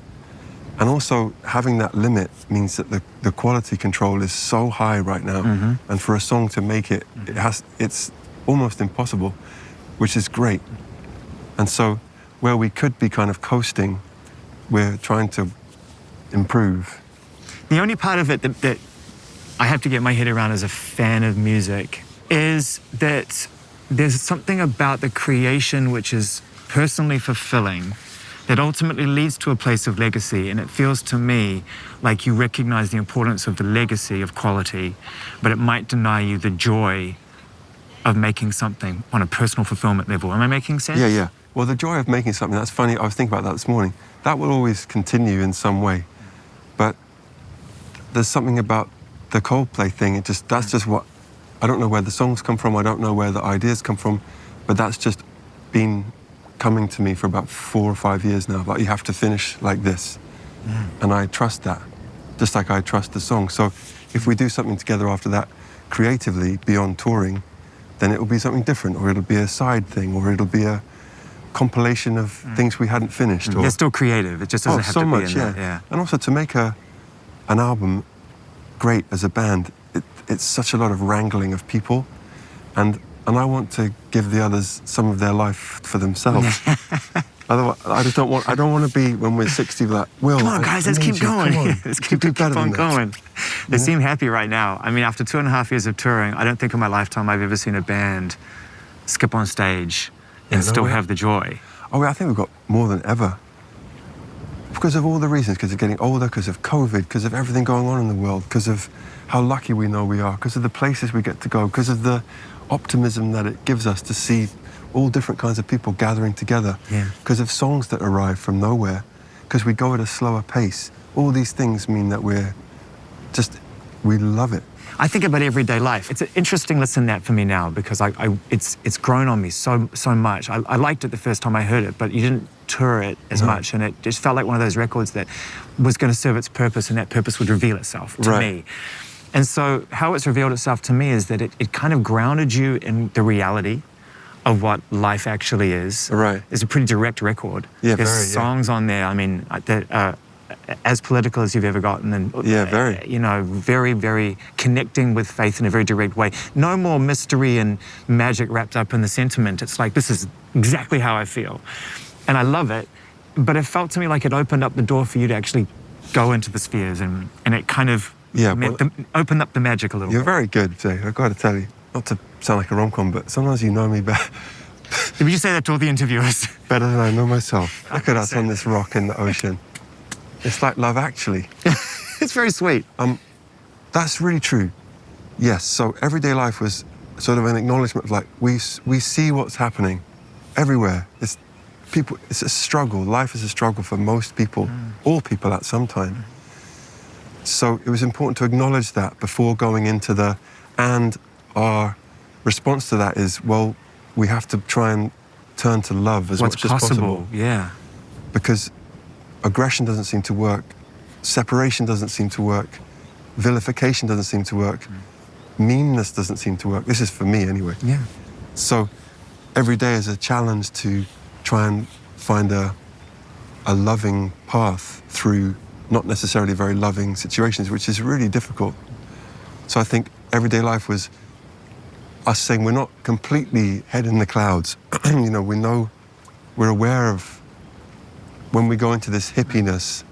and also having that limit means that the quality control is so high right now. Mm-hmm. And for a song to make it, it's almost impossible, which is great. And so where we could be kind of coasting, we're trying to improve. The only part of it that I have to get my head around as a fan of music is that there's something about the creation which is personally fulfilling that ultimately leads to a place of legacy. And it feels to me like you recognize the importance of the legacy of quality, but it might deny you the joy of making something on a personal fulfillment level. Am I making sense? Yeah. Well, the joy of making something, that's funny. I was thinking about that this morning. That will always continue in some way. But there's something about the Coldplay thing. That's just what, I don't know where the songs come from. I don't know where the ideas come from. But that's just been coming to me for about 4 or 5 years now. Like, you have to finish like this. And I trust that, just like I trust the song. So if we do something together after that creatively, beyond touring, then it will be something different, or it'll be a side thing, or it'll be a compilation of things we hadn't finished. Or... They're still creative. It just doesn't have so to much, be in there. Yeah. And also to make an album great as a band, it's such a lot of wrangling of people, and I want to give the others some of their life for themselves. Otherwise, I don't want to be, when we're 60, like, Will, come on, guys, let's keep going. Let's keep on going. They seem happy right now. I mean, after 2.5 years of touring, I don't think in my lifetime I've ever seen a band skip on stage and still have the joy. Oh, I think we've got more than ever. Because of all the reasons, because of getting older, because of COVID, because of everything going on in the world, because of how lucky we know we are, because of the places we get to go, because of the optimism that it gives us to see all different kinds of people gathering together, because of songs that arrive from nowhere, because we go at a slower pace. All these things mean that we love it. I think about everyday life. It's an interesting listen that for me now, because it's grown on me so much. I liked it the first time I heard it, but you didn't tour it as much, and it just felt like one of those records that was going to serve its purpose, and that purpose would reveal itself to me. And so how it's revealed itself to me is that it kind of grounded you in the reality of what life actually is. Right. It's a pretty direct record. Yeah, There's songs on there, I mean, that are as political as you've ever gotten, and very. You know, very, very connecting with faith in a very direct way. No more mystery and magic wrapped up in the sentiment. It's like, this is exactly how I feel. And I love it, but it felt to me like it opened up the door for you to actually go into the spheres, and it kind of opened up the magic a little bit. You're very good, Zane, I've got to tell you. Not to sound like a rom-com, but sometimes you know me better. Did you say that to all the interviewers? Better than I know myself. Look at us on this rock in the ocean. It's like Love Actually. It's very sweet. That's really true. Yes, so everyday life was sort of an acknowledgement of, like, we see what's happening everywhere. It's a struggle. Life is a struggle for most people, all people at some time. So it was important to acknowledge that before going into the, and our response to that is, well, we have to try and turn to love as much as possible. Yeah. Because aggression doesn't seem to work, separation doesn't seem to work, vilification doesn't seem to work, meanness doesn't seem to work. This is for me anyway. Yeah. So every day is a challenge to try and find a loving path through not necessarily very loving situations, which is really difficult. So I think everyday life was us saying we're not completely head in the clouds. You know, we're aware of when we go into this hippiness,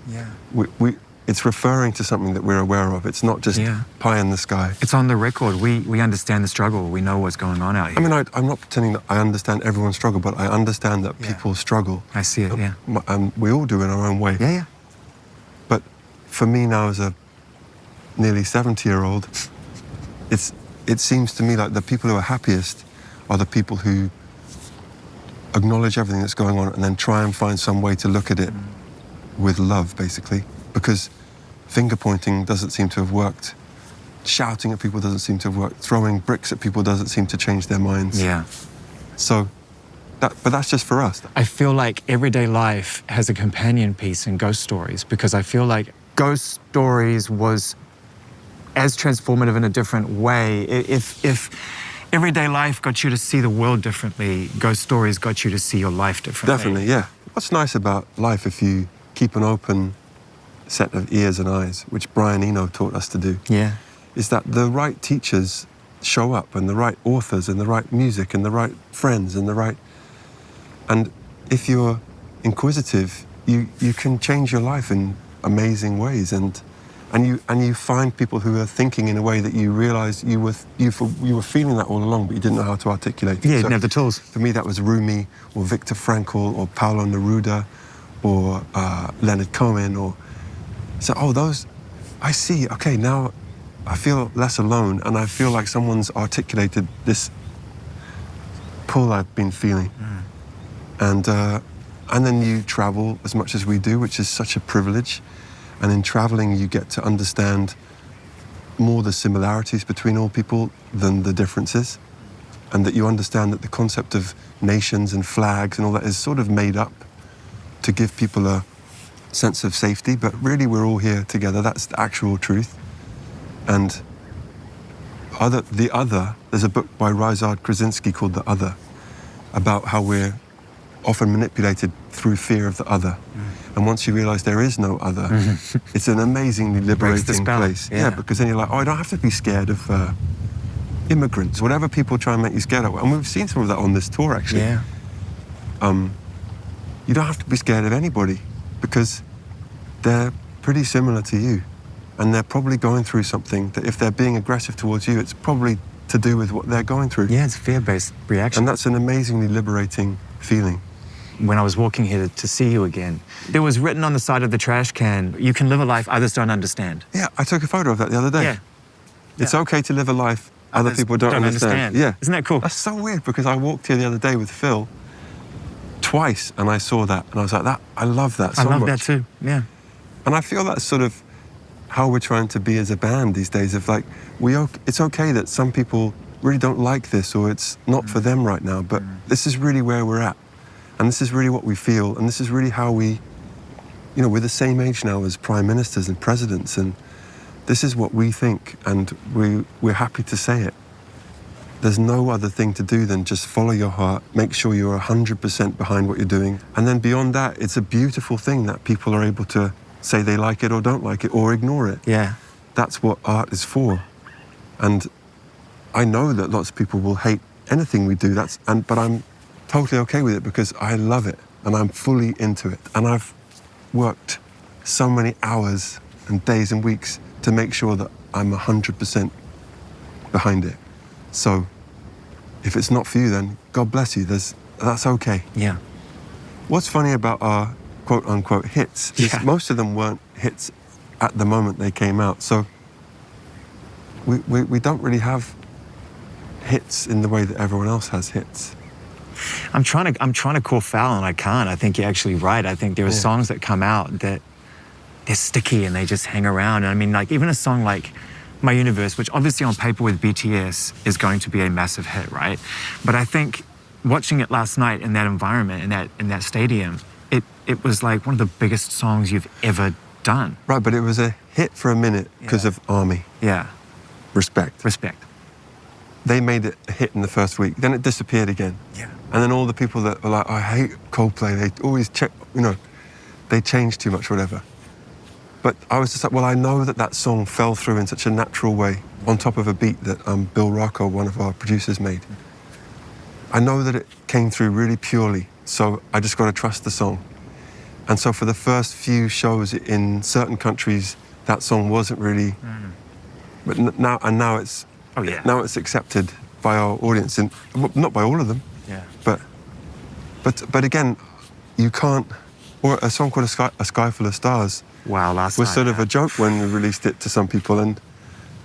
it's referring to something that we're aware of. It's not just pie in the sky. It's on the record. We understand the struggle. We know what's going on out here. I mean, I'm not pretending that I understand everyone's struggle, but I understand that people struggle. I see it, yeah. And we all do in our own way. Yeah. But for me now as a nearly 70-year-old, it seems to me like the people who are happiest are the people who acknowledge everything that's going on and then try and find some way to look at it with love, basically. Because finger pointing doesn't seem to have worked. Shouting at people doesn't seem to have worked. Throwing bricks at people doesn't seem to change their minds. Yeah. So, but that's just for us. I feel like everyday life has a companion piece in ghost stories, because I feel like ghost stories was as transformative in a different way. If everyday life got you to see the world differently, ghost stories got you to see your life differently. Definitely, yeah. What's nice about life, if you keep an open set of ears and eyes, which Brian Eno taught us to do, is that the right teachers show up, and the right authors, and the right music, and the right friends, and if you're inquisitive, you can change your life in amazing ways, and you find people who are thinking in a way that you realize you were feeling that all along, but you didn't know how to articulate it. Yeah, you didn't have the tools. For me, that was Rumi, or Viktor Frankl, or Paulo Neruda, or Leonard Cohen, or those, I see, okay, now I feel less alone, and I feel like someone's articulated this pull I've been feeling. And then you travel as much as we do, which is such a privilege. And in traveling, you get to understand more the similarities between all people than the differences. And that you understand that the concept of nations and flags and all that is sort of made up to give people a sense of safety, but really we're all here together. That's the actual truth. And there's a book by Ryszard Krasinski called The Other, about how we're often manipulated through fear of the other. And once you realize there is no other, it's an amazingly liberating place. Yeah, because then you're like, I don't have to be scared of immigrants, whatever people try and make you scared of. And we've seen some of that on this tour, actually. Yeah. You don't have to be scared of anybody, because they're pretty similar to you. And they're probably going through something that if they're being aggressive towards you, it's probably to do with what they're going through. Yeah, it's fear-based reaction. And that's an amazingly liberating feeling. When I was walking here to see you again, there was written on the side of the trash can, you can live a life others don't understand. Yeah, I took a photo of that the other day. Yeah. It's okay to live a life other people don't understand. Yeah. Isn't that cool? That's so weird, because I walked here the other day with Phil twice, and I saw that, and I was like, I love that so much. I love that too, yeah. And I feel that's sort of how we're trying to be as a band these days, of like, it's okay that some people really don't like this, or it's not for them right now, but this is really where we're at. And this is really what we feel, and this is really how we're the same age now as prime ministers and presidents, and this is what we think, and we're happy to say it. There's no other thing to do than just follow your heart, make sure you're 100% behind what you're doing, and then beyond that, it's a beautiful thing that people are able to say they like it or don't like it or ignore it. Yeah. That's what art is for. And I know that lots of people will hate anything we do, but I'm totally okay with it, because I love it and I'm fully into it. And I've worked so many hours and days and weeks to make sure that I'm 100% behind it. So if it's not for you, then God bless you. That's okay. Yeah. What's funny about our quote unquote hits is most of them weren't hits at the moment they came out. So we don't really have hits in the way that everyone else has hits. I'm trying to call foul and I can't. I think you're actually right. I think there are songs that come out that they're sticky and they just hang around. And I mean, like even a song like My Universe, which obviously on paper with BTS is going to be a massive hit, right? But I think watching it last night in that environment, in that stadium, it was like one of the biggest songs you've ever done. Right, but it was a hit for a minute because of Army. Yeah. Respect. Respect. They made it a hit in the first week. Then it disappeared again. Yeah. And then all the people that were like, I hate Coldplay, they always check, they change too much, whatever. But I was just like, well, I know that song fell through in such a natural way on top of a beat that Bill Rocco, one of our producers, made. I know that it came through really purely, so I just got to trust the song. And so for the first few shows in certain countries, that song wasn't really, but now it's, now it's accepted by our audience, and not by all of them, but again, you can't. Or a song called A Sky Full of Stars. Wow, last was night, sort of a joke when we released it to some people, and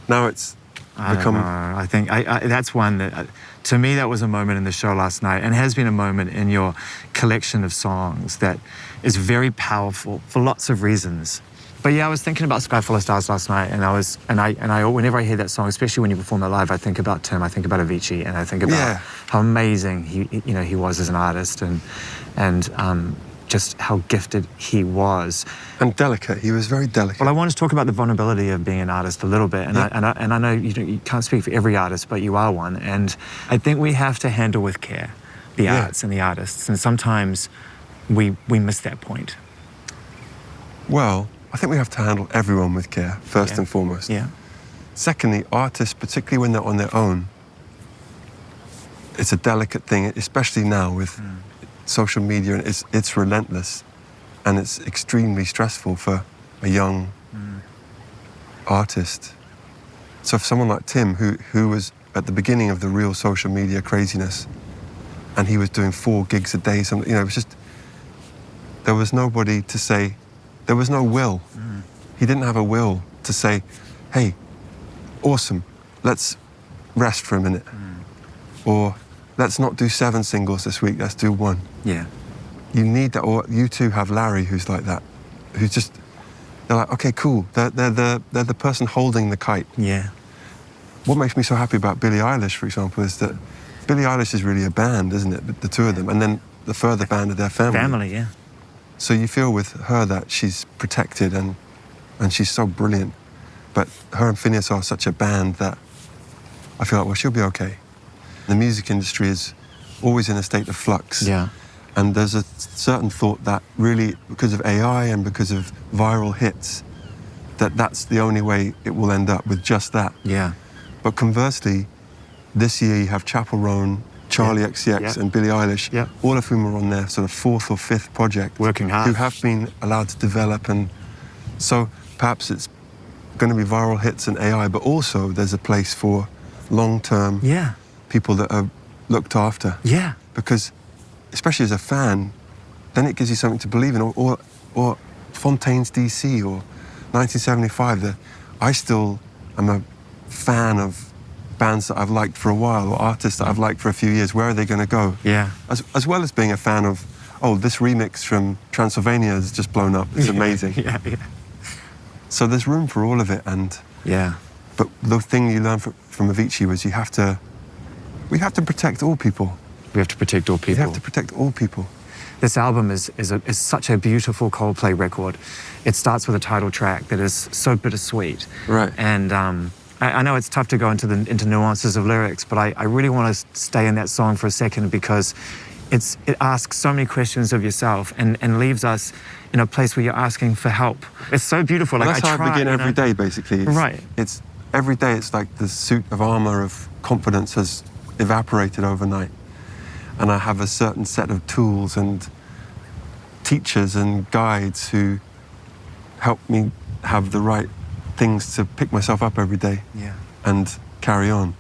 now it's become. I think that's one that, to me, that was a moment in the show last night, and has been a moment in your collection of songs that is very powerful for lots of reasons. But yeah, I was thinking about Sky Full of Stars last night, and I whenever I hear that song, especially when you perform it live, I think about Tim, I think about Avicii, and I think about how amazing he was as an artist, and just how gifted he was. And delicate. He was very delicate. Well, I want to talk about the vulnerability of being an artist a little bit, and I know you can't speak for every artist, but you are one, and I think we have to handle with care the arts and the artists, and sometimes we miss that point. Well, I think we have to handle everyone with care, first and foremost. Yeah. Secondly, artists, particularly when they're on their own, it's a delicate thing, especially now with social media, and it's relentless, and it's extremely stressful for a young artist. So for someone like Tim, who was at the beginning of the real social media craziness, and he was doing 4 gigs a day, it was just, there was nobody to say, there was no will. He didn't have a will to say, hey, awesome, let's rest for a minute. Or let's not do 7 singles this week, let's do 1. Yeah. You need that, or you two have Larry who's like that, who's just, they're like, okay, cool, they're the person holding the kite. Yeah. What makes me so happy about Billie Eilish, for example, is that Billie Eilish is really a band, isn't it? The two of them, and then the further band of their family. Family, yeah. So you feel with her that she's protected and she's so brilliant. But her and Phineas are such a band that I feel like, well, she'll be okay. The music industry is always in a state of flux. Yeah. And there's a certain thought that really, because of AI and because of viral hits, that's the only way it will end up, with just that. Yeah. But conversely, this year you have Chappell Roan, Charlie XCX and Billie Eilish, all of whom are on their sort of 4th or 5th project. Working hard. Who have been allowed to develop, and so perhaps it's going to be viral hits and AI, but also there's a place for long-term people that are looked after. Yeah. Because, especially as a fan, then it gives you something to believe in, or Fontaine's DC, or 1975. I still am a fan of bands that I've liked for a while, or artists that I've liked for a few years. Where are they going to go? Yeah. As well as being a fan of, this remix from Transylvania has just blown up. It's amazing. Yeah. So there's room for all of it, and but the thing you learn from Avicii was we have to protect all people. We have to protect all people. We have to protect all people. This album is such a beautiful Coldplay record. It starts with a title track that is so bittersweet. Right. And I know it's tough to go into nuances of lyrics, but I really want to stay in that song for a second, because it asks so many questions of yourself and leaves us in a place where you're asking for help. It's so beautiful. Well, that's how I begin every day, basically. It's every day. It's like the suit of armor of confidence has evaporated overnight, and I have a certain set of tools and teachers and guides who help me have the right things to pick myself up every day and carry on.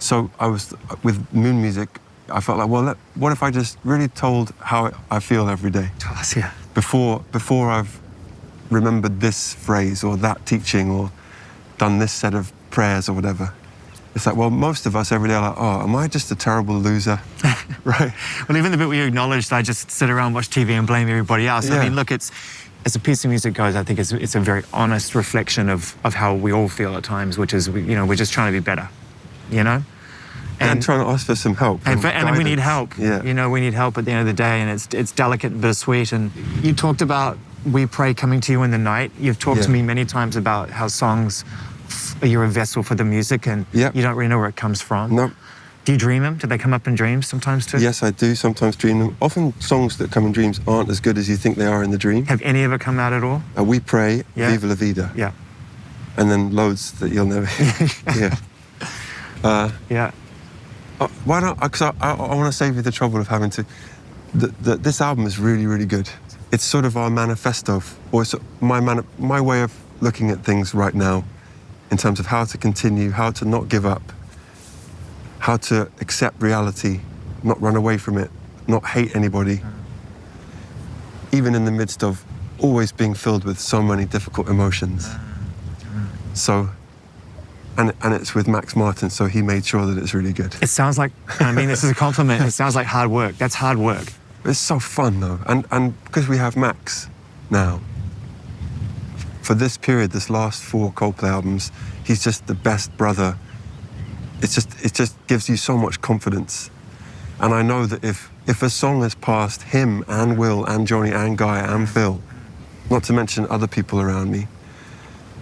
So I was, with Moon Music, I felt like, well, what if I just really told how I feel every day? Tell us, Before I've remembered this phrase or that teaching or done this set of prayers or whatever. It's like, well, most of us every day are like, oh, am I just a terrible loser? Right? Well, even the bit where you acknowledged I just sit around, watch TV and blame everybody else. I mean, look, as a piece of music goes, I think it's a very honest reflection of how we all feel at times, which is, we're just trying to be better, And trying to ask for some help. And we need help. Yeah. We need help at the end of the day, and it's delicate and bittersweet. And you talked about We Pray coming to you in the night. You've talked to me many times about how songs, you're a vessel for the music, and you don't really know where it comes from. No. Do you dream them? Do they come up in dreams sometimes too? Yes, I do sometimes dream them. Often songs that come in dreams aren't as good as you think they are in the dream. Have any ever come out at all? We Pray, Viva La Vida. Yeah. And then loads that you'll never hear. Yeah. Why not? Because I want to save you the trouble of having to... This album is really, really good. It's sort of our manifesto, or it's my way of looking at things right now in terms of how to continue, how to not give up, how to accept reality, not run away from it, not hate anybody, even in the midst of always being filled with so many difficult emotions. So, and it's with Max Martin, so he made sure that it's really good. It sounds like, I mean, this is a compliment, it sounds like hard work. That's hard work. It's so fun though, and because we have Max now, for this period, this last 4 Coldplay albums, he's just the best brother. It just gives you so much confidence. And I know that if a song has passed him and Will and Johnny and Guy and Phil, not to mention other people around me,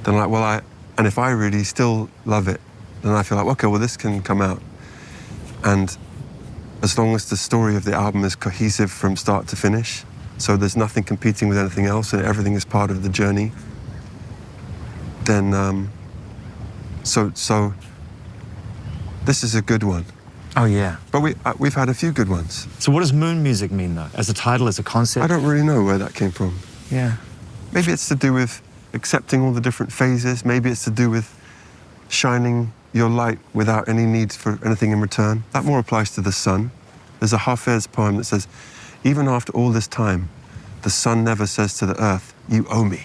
then and if I really still love it, then I feel like, okay, well, this can come out. And as long as the story of the album is cohesive from start to finish, so there's nothing competing with anything else and everything is part of the journey, then, so this is a good one. Oh, yeah. But we've had a few good ones. So what does moon music mean, though? As a title, as a concept? I don't really know where that came from. Yeah. Maybe it's to do with accepting all the different phases. Maybe it's to do with shining your light without any need for anything in return. That more applies to the sun. There's a Hafez poem that says, even after all this time, the sun never says to the earth, you owe me.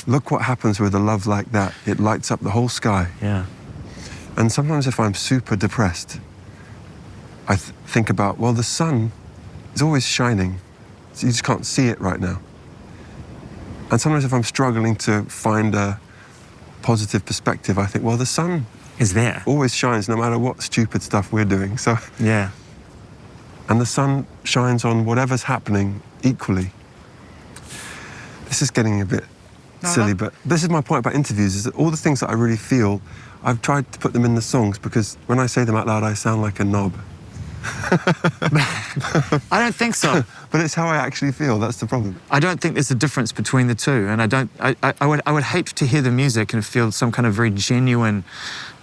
Look what happens with a love like that. It lights up the whole sky. Yeah. And sometimes if I'm super depressed, I think about, well, the sun is always shining, so you just can't see it right now. And sometimes if I'm struggling to find a positive perspective, I think, well, the sun is there. Always shines no matter what stupid stuff we're doing. So yeah. And the sun shines on whatever's happening equally. This is getting a bit silly, but this is my point about interviews, is that all the things that I really feel, I've tried to put them in the songs because when I say them out loud, I sound like a knob. I don't think so. But it's how I actually feel, that's the problem. I don't think there's a difference between the two, and I would hate to hear the music and feel some kind of very genuine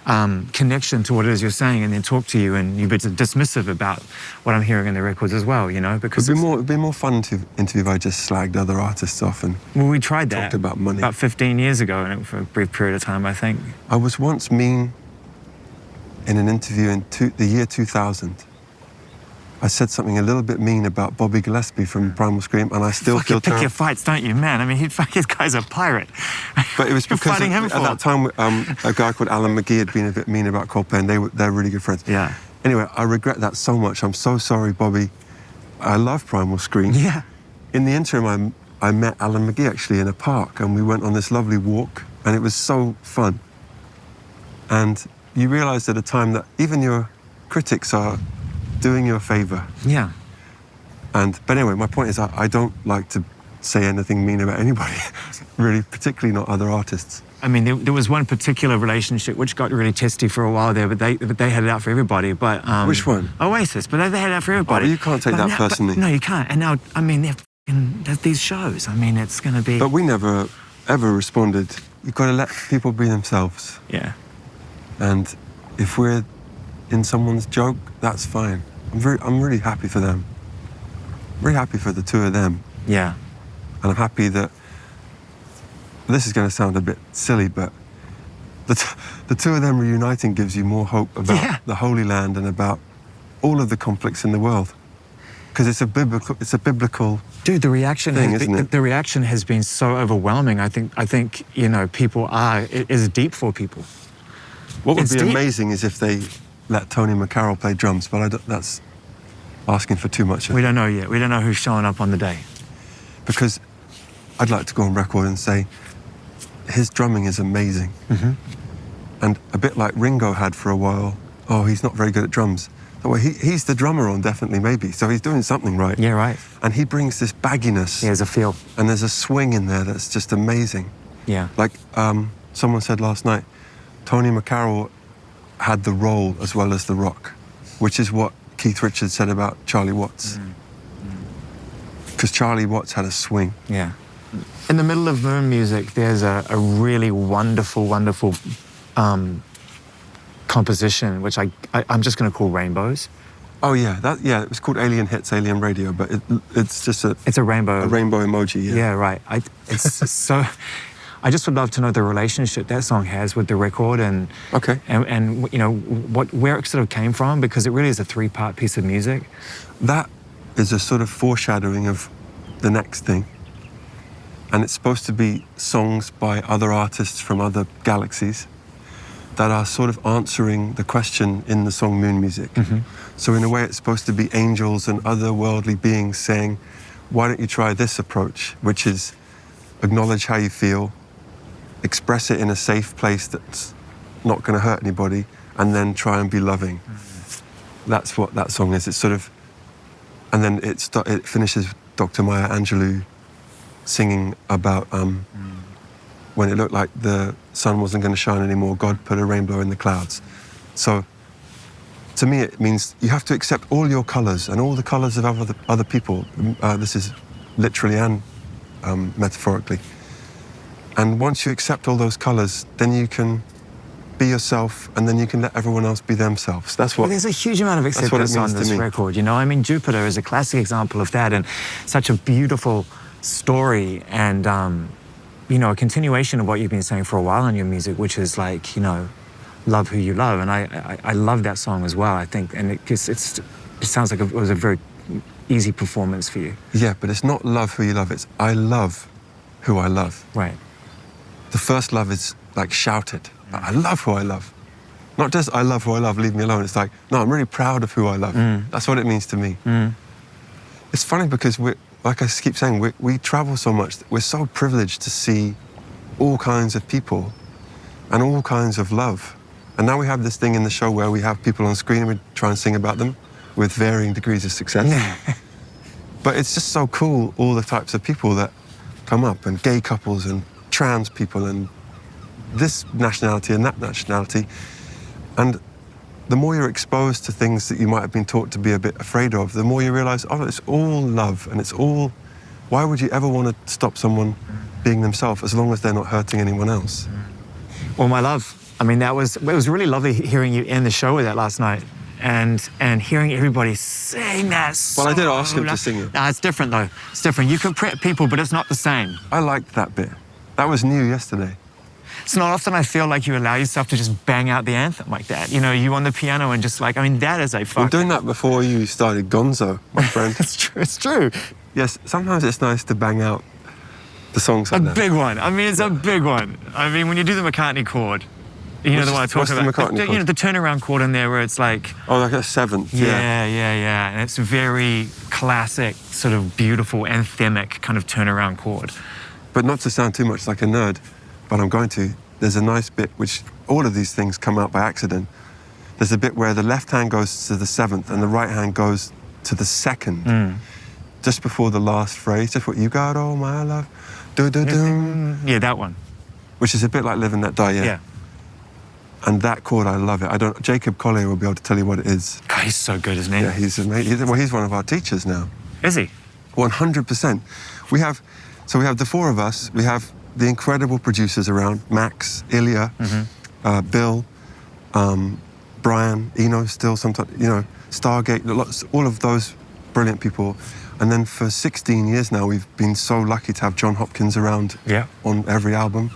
connection to what it is you're saying, and then talk to you and you're a bit dismissive about what I'm hearing in the records as well, you know, because it'd be more fun to interview if I just slagged other artists off and we tried that talked about money about 15 years ago, and for a brief period of time, I think. I was once mean in an interview in the year 2000. I said something a little bit mean about Bobby Gillespie from Primal Scream, and I still feel terrible. You pick your fights, don't you, man? I mean, this guy's a pirate. But it was because at that time, a guy called Alan McGee had been a bit mean about Coldplay, and they're really good friends. Yeah. Anyway, I regret that so much. I'm so sorry, Bobby. I love Primal Scream. Yeah. In the interim, I met Alan McGee actually in a park, and we went on this lovely walk, and it was so fun. And you realise at a time that even your critics are doing you a favour. Yeah. But anyway, my point is I don't like to say anything mean about anybody, really, particularly not other artists. I mean, there was one particular relationship which got really testy for a while there, but they had it out for everybody. But which one? Oasis, but they had it out for everybody. Oh, you can't take that personally. No, you can't. And now, I mean, there's these shows. I mean, it's going to be... But we never, ever responded. You've got to let people be themselves. Yeah. And if we're in someone's joke, that's fine. I'm really happy for them. I'm really happy for the two of them. Yeah. And I'm happy that, this is going to sound a bit silly, but the two of them reuniting gives you more hope about the Holy Land and about all of the conflicts in the world. Because it's a biblical Dude, the reaction thing, isn't it? The reaction has been so overwhelming. I think you know, it is deep for people. What would be amazing is if they let Tony McCarroll play drums, but that's asking for too much. We don't know yet. We don't know who's showing up on the day. Because I'd like to go on record and say, his drumming is amazing. And a bit like Ringo had for a while, oh, he's not very good at drums. Well, he's the drummer on Definitely Maybe, so he's doing something right. Yeah, right. And he brings this bagginess. There's a feel. And there's a swing in there that's just amazing. Yeah. Like someone said last night, Tony McCarroll had the roll as well as the rock, which is what Keith Richards said about Charlie Watts. Because Charlie Watts had a swing. Yeah. In the middle of Moon music, there's a really wonderful composition, which I'm just going to call Rainbows. Oh yeah, it was called Alien Hits, Alien Radio, but it's just a rainbow. A rainbow emoji, yeah. Yeah, right. It's so. I just would love to know the relationship that song has with the record, and you know where it sort of came from, because it really is a 3-part piece of music. That is a sort of foreshadowing of the next thing, and it's supposed to be songs by other artists from other galaxies that are sort of answering the question in the song Moon Music. So in a way, it's supposed to be angels and otherworldly beings saying, why don't you try this approach, which is acknowledge how you feel, express it in a safe place that's not going to hurt anybody, and then try and be loving. That's what that song is. It's sort of, and then it finishes with Dr. Maya Angelou singing about when it looked like the sun wasn't going to shine anymore, God put a rainbow in the clouds. So to me, it means you have to accept all your colors and all the colors of other people. This is literally and metaphorically. And once you accept all those colors, then you can be yourself, and then you can let everyone else be themselves. That's what. There's a huge amount of acceptance on this record. You know, I mean, Jupiter is a classic example of that, and such a beautiful story, and you know, a continuation of what you've been saying for a while in your music, which is like, you know, love who you love, and I love that song as well. I think, and it sounds like it was a very easy performance for you. Yeah, but it's not love who you love. It's I love who I love. Right. The first love is like shouted. I love who I love. Not just I love who I love, leave me alone. It's like, no, I'm really proud of who I love. That's what it means to me. It's funny because like I keep saying, we travel so much. We're so privileged to see all kinds of people and all kinds of love. And now we have this thing in the show where we have people on screen and we try and sing about them with varying degrees of success. But it's just so cool, all the types of people that come up, and gay couples and trans people and this nationality and that nationality. And the more you're exposed to things that you might have been taught to be a bit afraid of, the more you realize, oh, it's all love, and it's all, why would you ever want to stop someone being themselves as long as they're not hurting anyone else? Well, my love, I mean, it was really lovely hearing you end the show with that last night, and hearing everybody sing that song. Well, I did ask him to sing it. No, it's different though. It's different. You can prep people, but it's not the same. I liked that bit. That was new yesterday. It's not often I feel like you allow yourself to just bang out the anthem like that. You know, you on the piano and just like, I mean, that is a fucking... I'm doing that before you started Gonzo, my friend. It's true, it's true. Yes, sometimes it's nice to bang out the songs like that. A big one. I mean, it's a big one. I mean, when you do the McCartney chord, you know the one I talk about? What's the McCartney chord? You know, the turnaround chord in there where it's like... Oh, like a seventh, yeah. Yeah. And it's a very classic, sort of beautiful, anthemic kind of turnaround chord. But not to sound too much like a nerd, but I'm going to. There's a nice bit, which all of these things come out by accident. There's a bit where the left hand goes to the seventh and the right hand goes to the second. Just before the last phrase, just what you got, oh my love, do-do-do. Yeah, that one. Which is a bit like Live and Let Die, yeah. And that chord, I love it. Jacob Collier will be able to tell you what it is. God, he's so good, isn't he? Yeah, he's amazing. Well, he's one of our teachers now. Is he? 100%. We have the four of us. We have the incredible producers around, Max, Ilya, Bill, Brian, Eno still sometimes, you know, Stargate, all of those brilliant people. And then for 16 years now, we've been so lucky to have John Hopkins around on every album.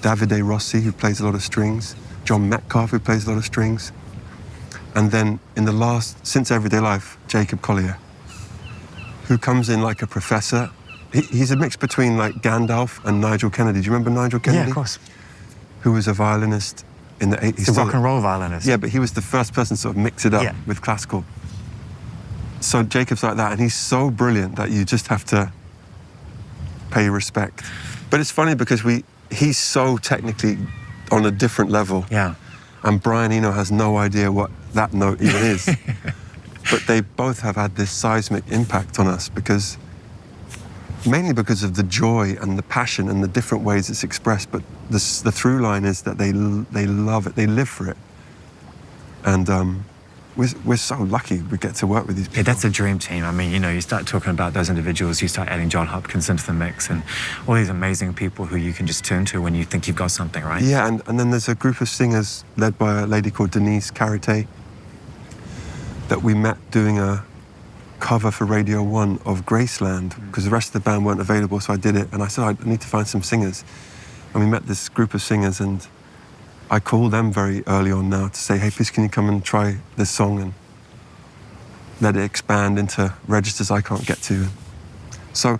Davide Rossi, who plays a lot of strings. John Metcalf, who plays a lot of strings. And then since Everyday Life, Jacob Collier, who comes in like a professor. He's a mix between like Gandalf and Nigel Kennedy. Do you remember Nigel Kennedy? Yeah, of course. Who was a violinist in the 80s. He's a rock and roll violinist. Yeah, but he was the first person to sort of mix it up with classical. So Jacob's like that, and he's so brilliant that you just have to pay respect. But it's funny because he's so technically on a different level. Yeah. And Brian Eno has no idea what that note even is. But they both have had this seismic impact on us mainly because of the joy and the passion and the different ways it's expressed. But the through line is that they love it, they live for it. And we're so lucky we get to work with these people. Yeah, that's a dream team. I mean, you start talking about those individuals, you start adding John Hopkins into the mix and all these amazing people who you can just turn to when you think you've got something, right? Yeah, and then there's a group of singers led by a lady called Denise Carité that we met doing a cover for Radio 1 of Graceland because the rest of the band weren't available, so I did it. And I said, I need to find some singers. And we met this group of singers and I called them very early on now to say, hey, please can you come and try this song and let it expand into registers I can't get to. So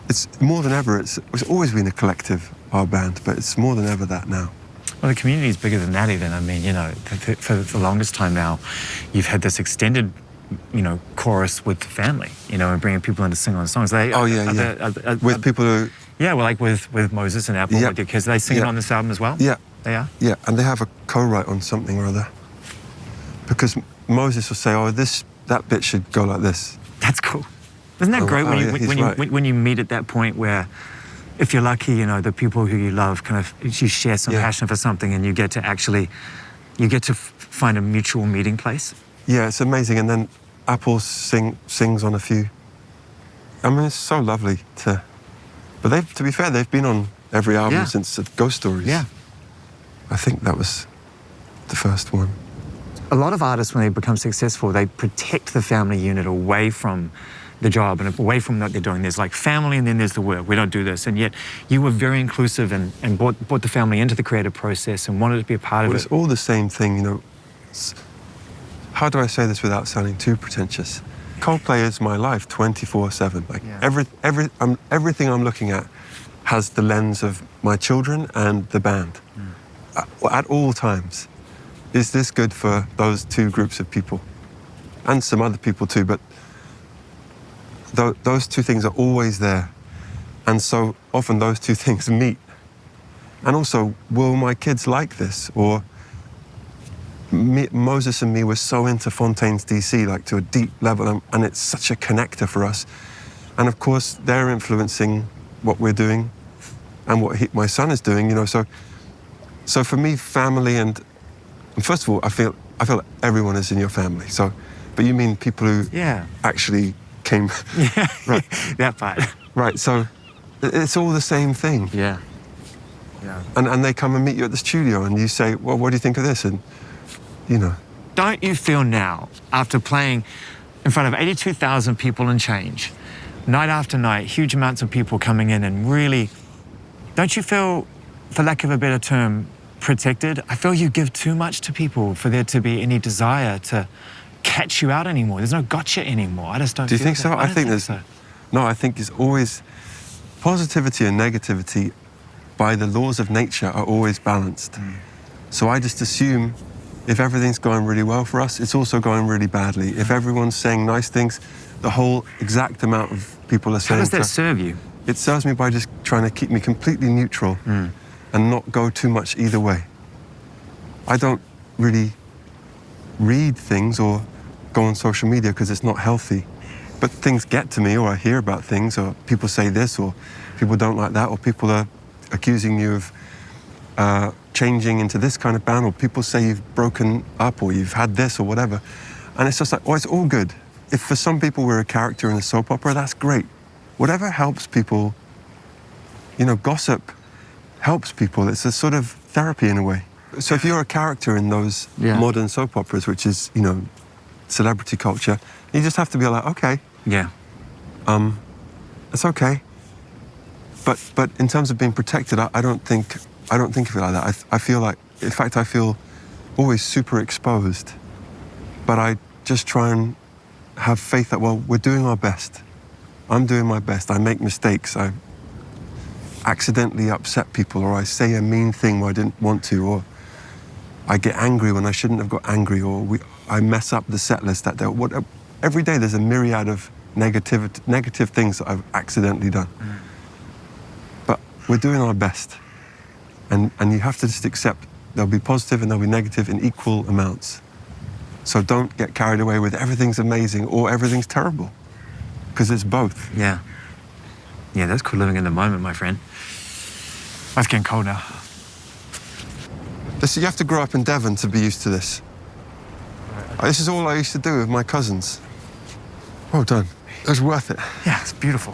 it's more than ever, it's always been a collective, our band, but it's more than ever that now. Well, the community is bigger than that even. I mean, for the longest time now, you've had this extended, chorus with the family, and bringing people in to sing on songs. With people who... Yeah, well, like with Moses and Apple, with your kids, are they singing on this album as well? Yeah. They are? Yeah, and they have a co-write on something or other. Because Moses will say, that bit should go like this. That's cool. Isn't that great when you meet at that point where, if you're lucky, the people who you love you share some passion for something and you get to find a mutual meeting place? Yeah, it's amazing. And then Apple sings on a few. I mean, it's so lovely to... But to be fair, they've been on every album since Ghost Stories. Yeah. I think that was the first one. A lot of artists, when they become successful, they protect the family unit away from the job and away from what they're doing. There's like family and then there's the work. We don't do this. And yet you were very inclusive and brought the family into the creative process and wanted to be a part of it. It's all the same thing, How do I say this without sounding too pretentious? Coldplay is my life 24/7. Everything I'm looking at has the lens of my children and the band. At all times. Is this good for those two groups of people? And some other people too, but those two things are always there. And so often those two things meet. And also, will my kids like this? Or Moses and me were so into Fontaine's DC, to a deep level, and it's such a connector for us. And of course, they're influencing what we're doing and what my son is doing, So for me, family and first of all, I feel like everyone is in your family. So, but you mean people who actually came, right? That part, right? So, it's all the same thing. Yeah. And they come and meet you at the studio, and you say, well, what do you think of this? And Don't you feel now, after playing in front of 82,000 people and change, night after night, huge amounts of people coming in and really, don't you feel, for lack of a better term, protected? I feel you give too much to people for there to be any desire to catch you out anymore. There's no gotcha anymore. I just don't. Do you think so? I think there's. So. No, I think it's always positivity and negativity. By the laws of nature, are always balanced. So I just assume if everything's going really well for us, it's also going really badly. If everyone's saying nice things, the whole exact amount of people are saying. How does that serve you? It serves me by just trying to keep me completely neutral. And not go too much either way. I don't really read things or go on social media because it's not healthy. But things get to me, or I hear about things, or people say this, or people don't like that, or people are accusing you of changing into this kind of band, or people say you've broken up, or you've had this, or whatever. And it's just it's all good. If for some people we're a character in a soap opera, that's great. Whatever helps people, gossip helps people. It's a sort of therapy in a way. So if you're a character in those modern soap operas, which is, celebrity culture, you just have to be like, okay. Yeah. It's okay. But in terms of being protected, I don't think of it like that. I feel like, in fact, I feel always super exposed. But I just try and have faith that, we're doing our best. I'm doing my best. I make mistakes. I accidentally upset people, or I say a mean thing where I didn't want to, or I get angry when I shouldn't have got angry, or I mess up the set list that day. Every day there's a myriad of negative things that I've accidentally done. we're doing our best. And you have to just accept there'll be positive and there'll be negative in equal amounts. So don't get carried away with everything's amazing or everything's terrible, because it's both. Yeah. Yeah, that's called living in the moment, my friend. It's getting cold now. You have to grow up in Devon to be used to this. This is all I used to do with my cousins. Well done. It was worth it. Yeah, it's beautiful.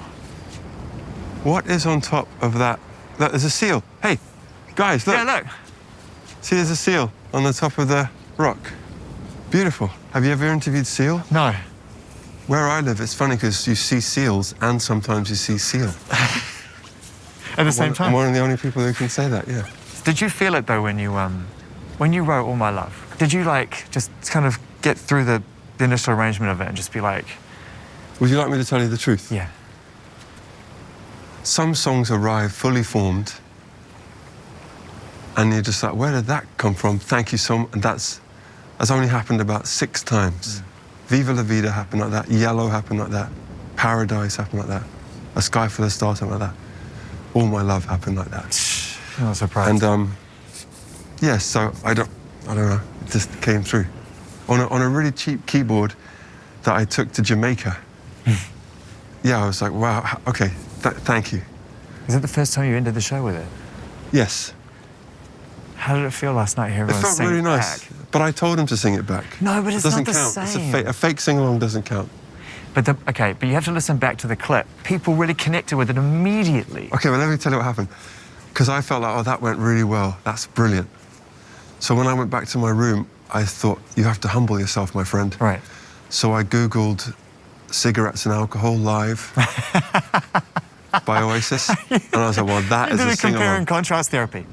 What is on top of that? Look, there's a seal. Hey, guys, look. Yeah, look. See, there's a seal on the top of the rock. Beautiful. Have you ever interviewed seal? No. Where I live, it's funny because you see seals and sometimes you see seal. At the same time? I'm one of the only people who can say that, yeah. Did you feel it, though, when you wrote All My Love? Did you, like, just kind of get through the initial arrangement of it and just be like... Would you like me to tell you the truth? Yeah. Some songs arrive fully formed and you're just like, where did that come from? Thank you so much. And that's only happened about 6 times. Viva La Vida happened like that. Yellow happened like that. Paradise happened like that. A Sky Full of Stars happened like that. All My Love happened like that. I'm not surprised. And yeah, so I don't know. It just came through on a really cheap keyboard that I took to Jamaica. Yeah, I was like, wow. Okay, thank you. Is it the first time you ended the show with it? Yes. How did it feel last night? Hearing It felt really nice. back? But I told him to sing it back. No, but it's it doesn't not the count. same. It's a fake sing-along doesn't count. But okay, but you have to listen back to the clip. People really connected with it immediately. Okay, well, let me tell you what happened. Because I felt like, oh, that went really well. That's brilliant. So when I went back to my room, I thought, you have to humble yourself, my friend. Right. So I Googled cigarettes and alcohol live by Oasis. And I was like, well, that is a compare sing-along. and contrast therapy.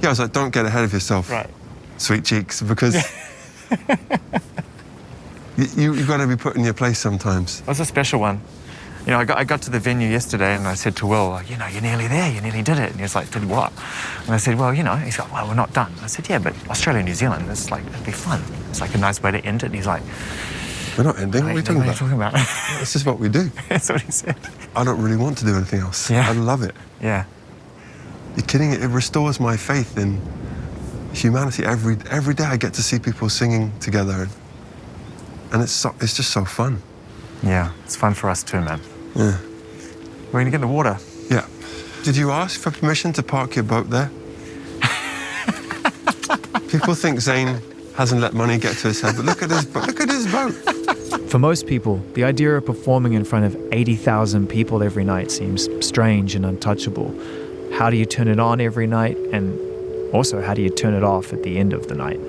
Yeah, I was like, don't get ahead of yourself, Right. sweet cheeks, because you've got to be put in your place sometimes. It was a special one. You know, I got to the venue yesterday and I said to Will, you know, you're nearly there, you nearly did it. And he was like, did what? And I said, well, you know, he's like, well, we're not done. I said, yeah, but Australia, New Zealand, it's like, it'd be fun. It's like a nice way to end it. And he's like, we're not ending, what are we talking about? What are you talking about? It's just what we do. That's what he said. I don't really want to do anything else. Yeah. I love it. Yeah. You're kidding? It restores my faith in humanity. Every day I get to see people singing together. And it's just so fun. Yeah, it's fun for us too, man. Yeah. We're gonna get in the water. Yeah. Did you ask for permission to park your boat there? People think Zane hasn't let money get to his head, but look at his boat. For most people, the idea of performing in front of 80,000 people every night seems strange and untouchable. How do you turn it on every night? And also, how do you turn it off at the end of the night?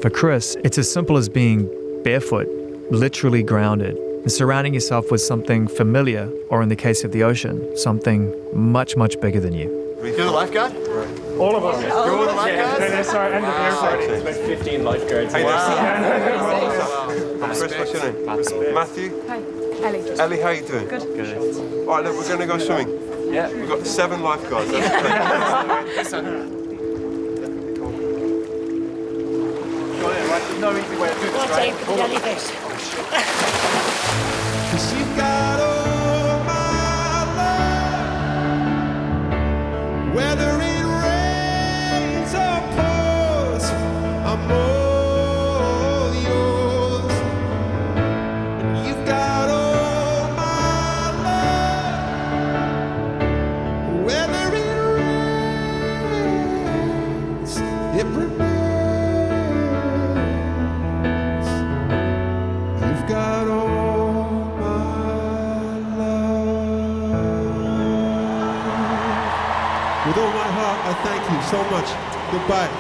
For Chris, it's as simple as being barefoot, literally grounded, and surrounding yourself with something familiar, or in the case of the ocean, something much, much bigger than you. You're the lifeguard? All of us. You're all the lifeguards? No, sorry, and the airport. It's about 15 lifeguards. Chris, what's your name? Matthew? Hi, Ellie. Ellie, how are you doing? Good. All right, look, we're going to go swimming. Yeah. We've got 7 lifeguards. That's great. There's no easy way to do this, right? For the jellyfish. 'Cause you've got all my love. Whether it rains or pours, I'm all yours. And you've got all my love. Whether it rains, it remains. You've got all my love. With all my heart, I thank you so much. Goodbye.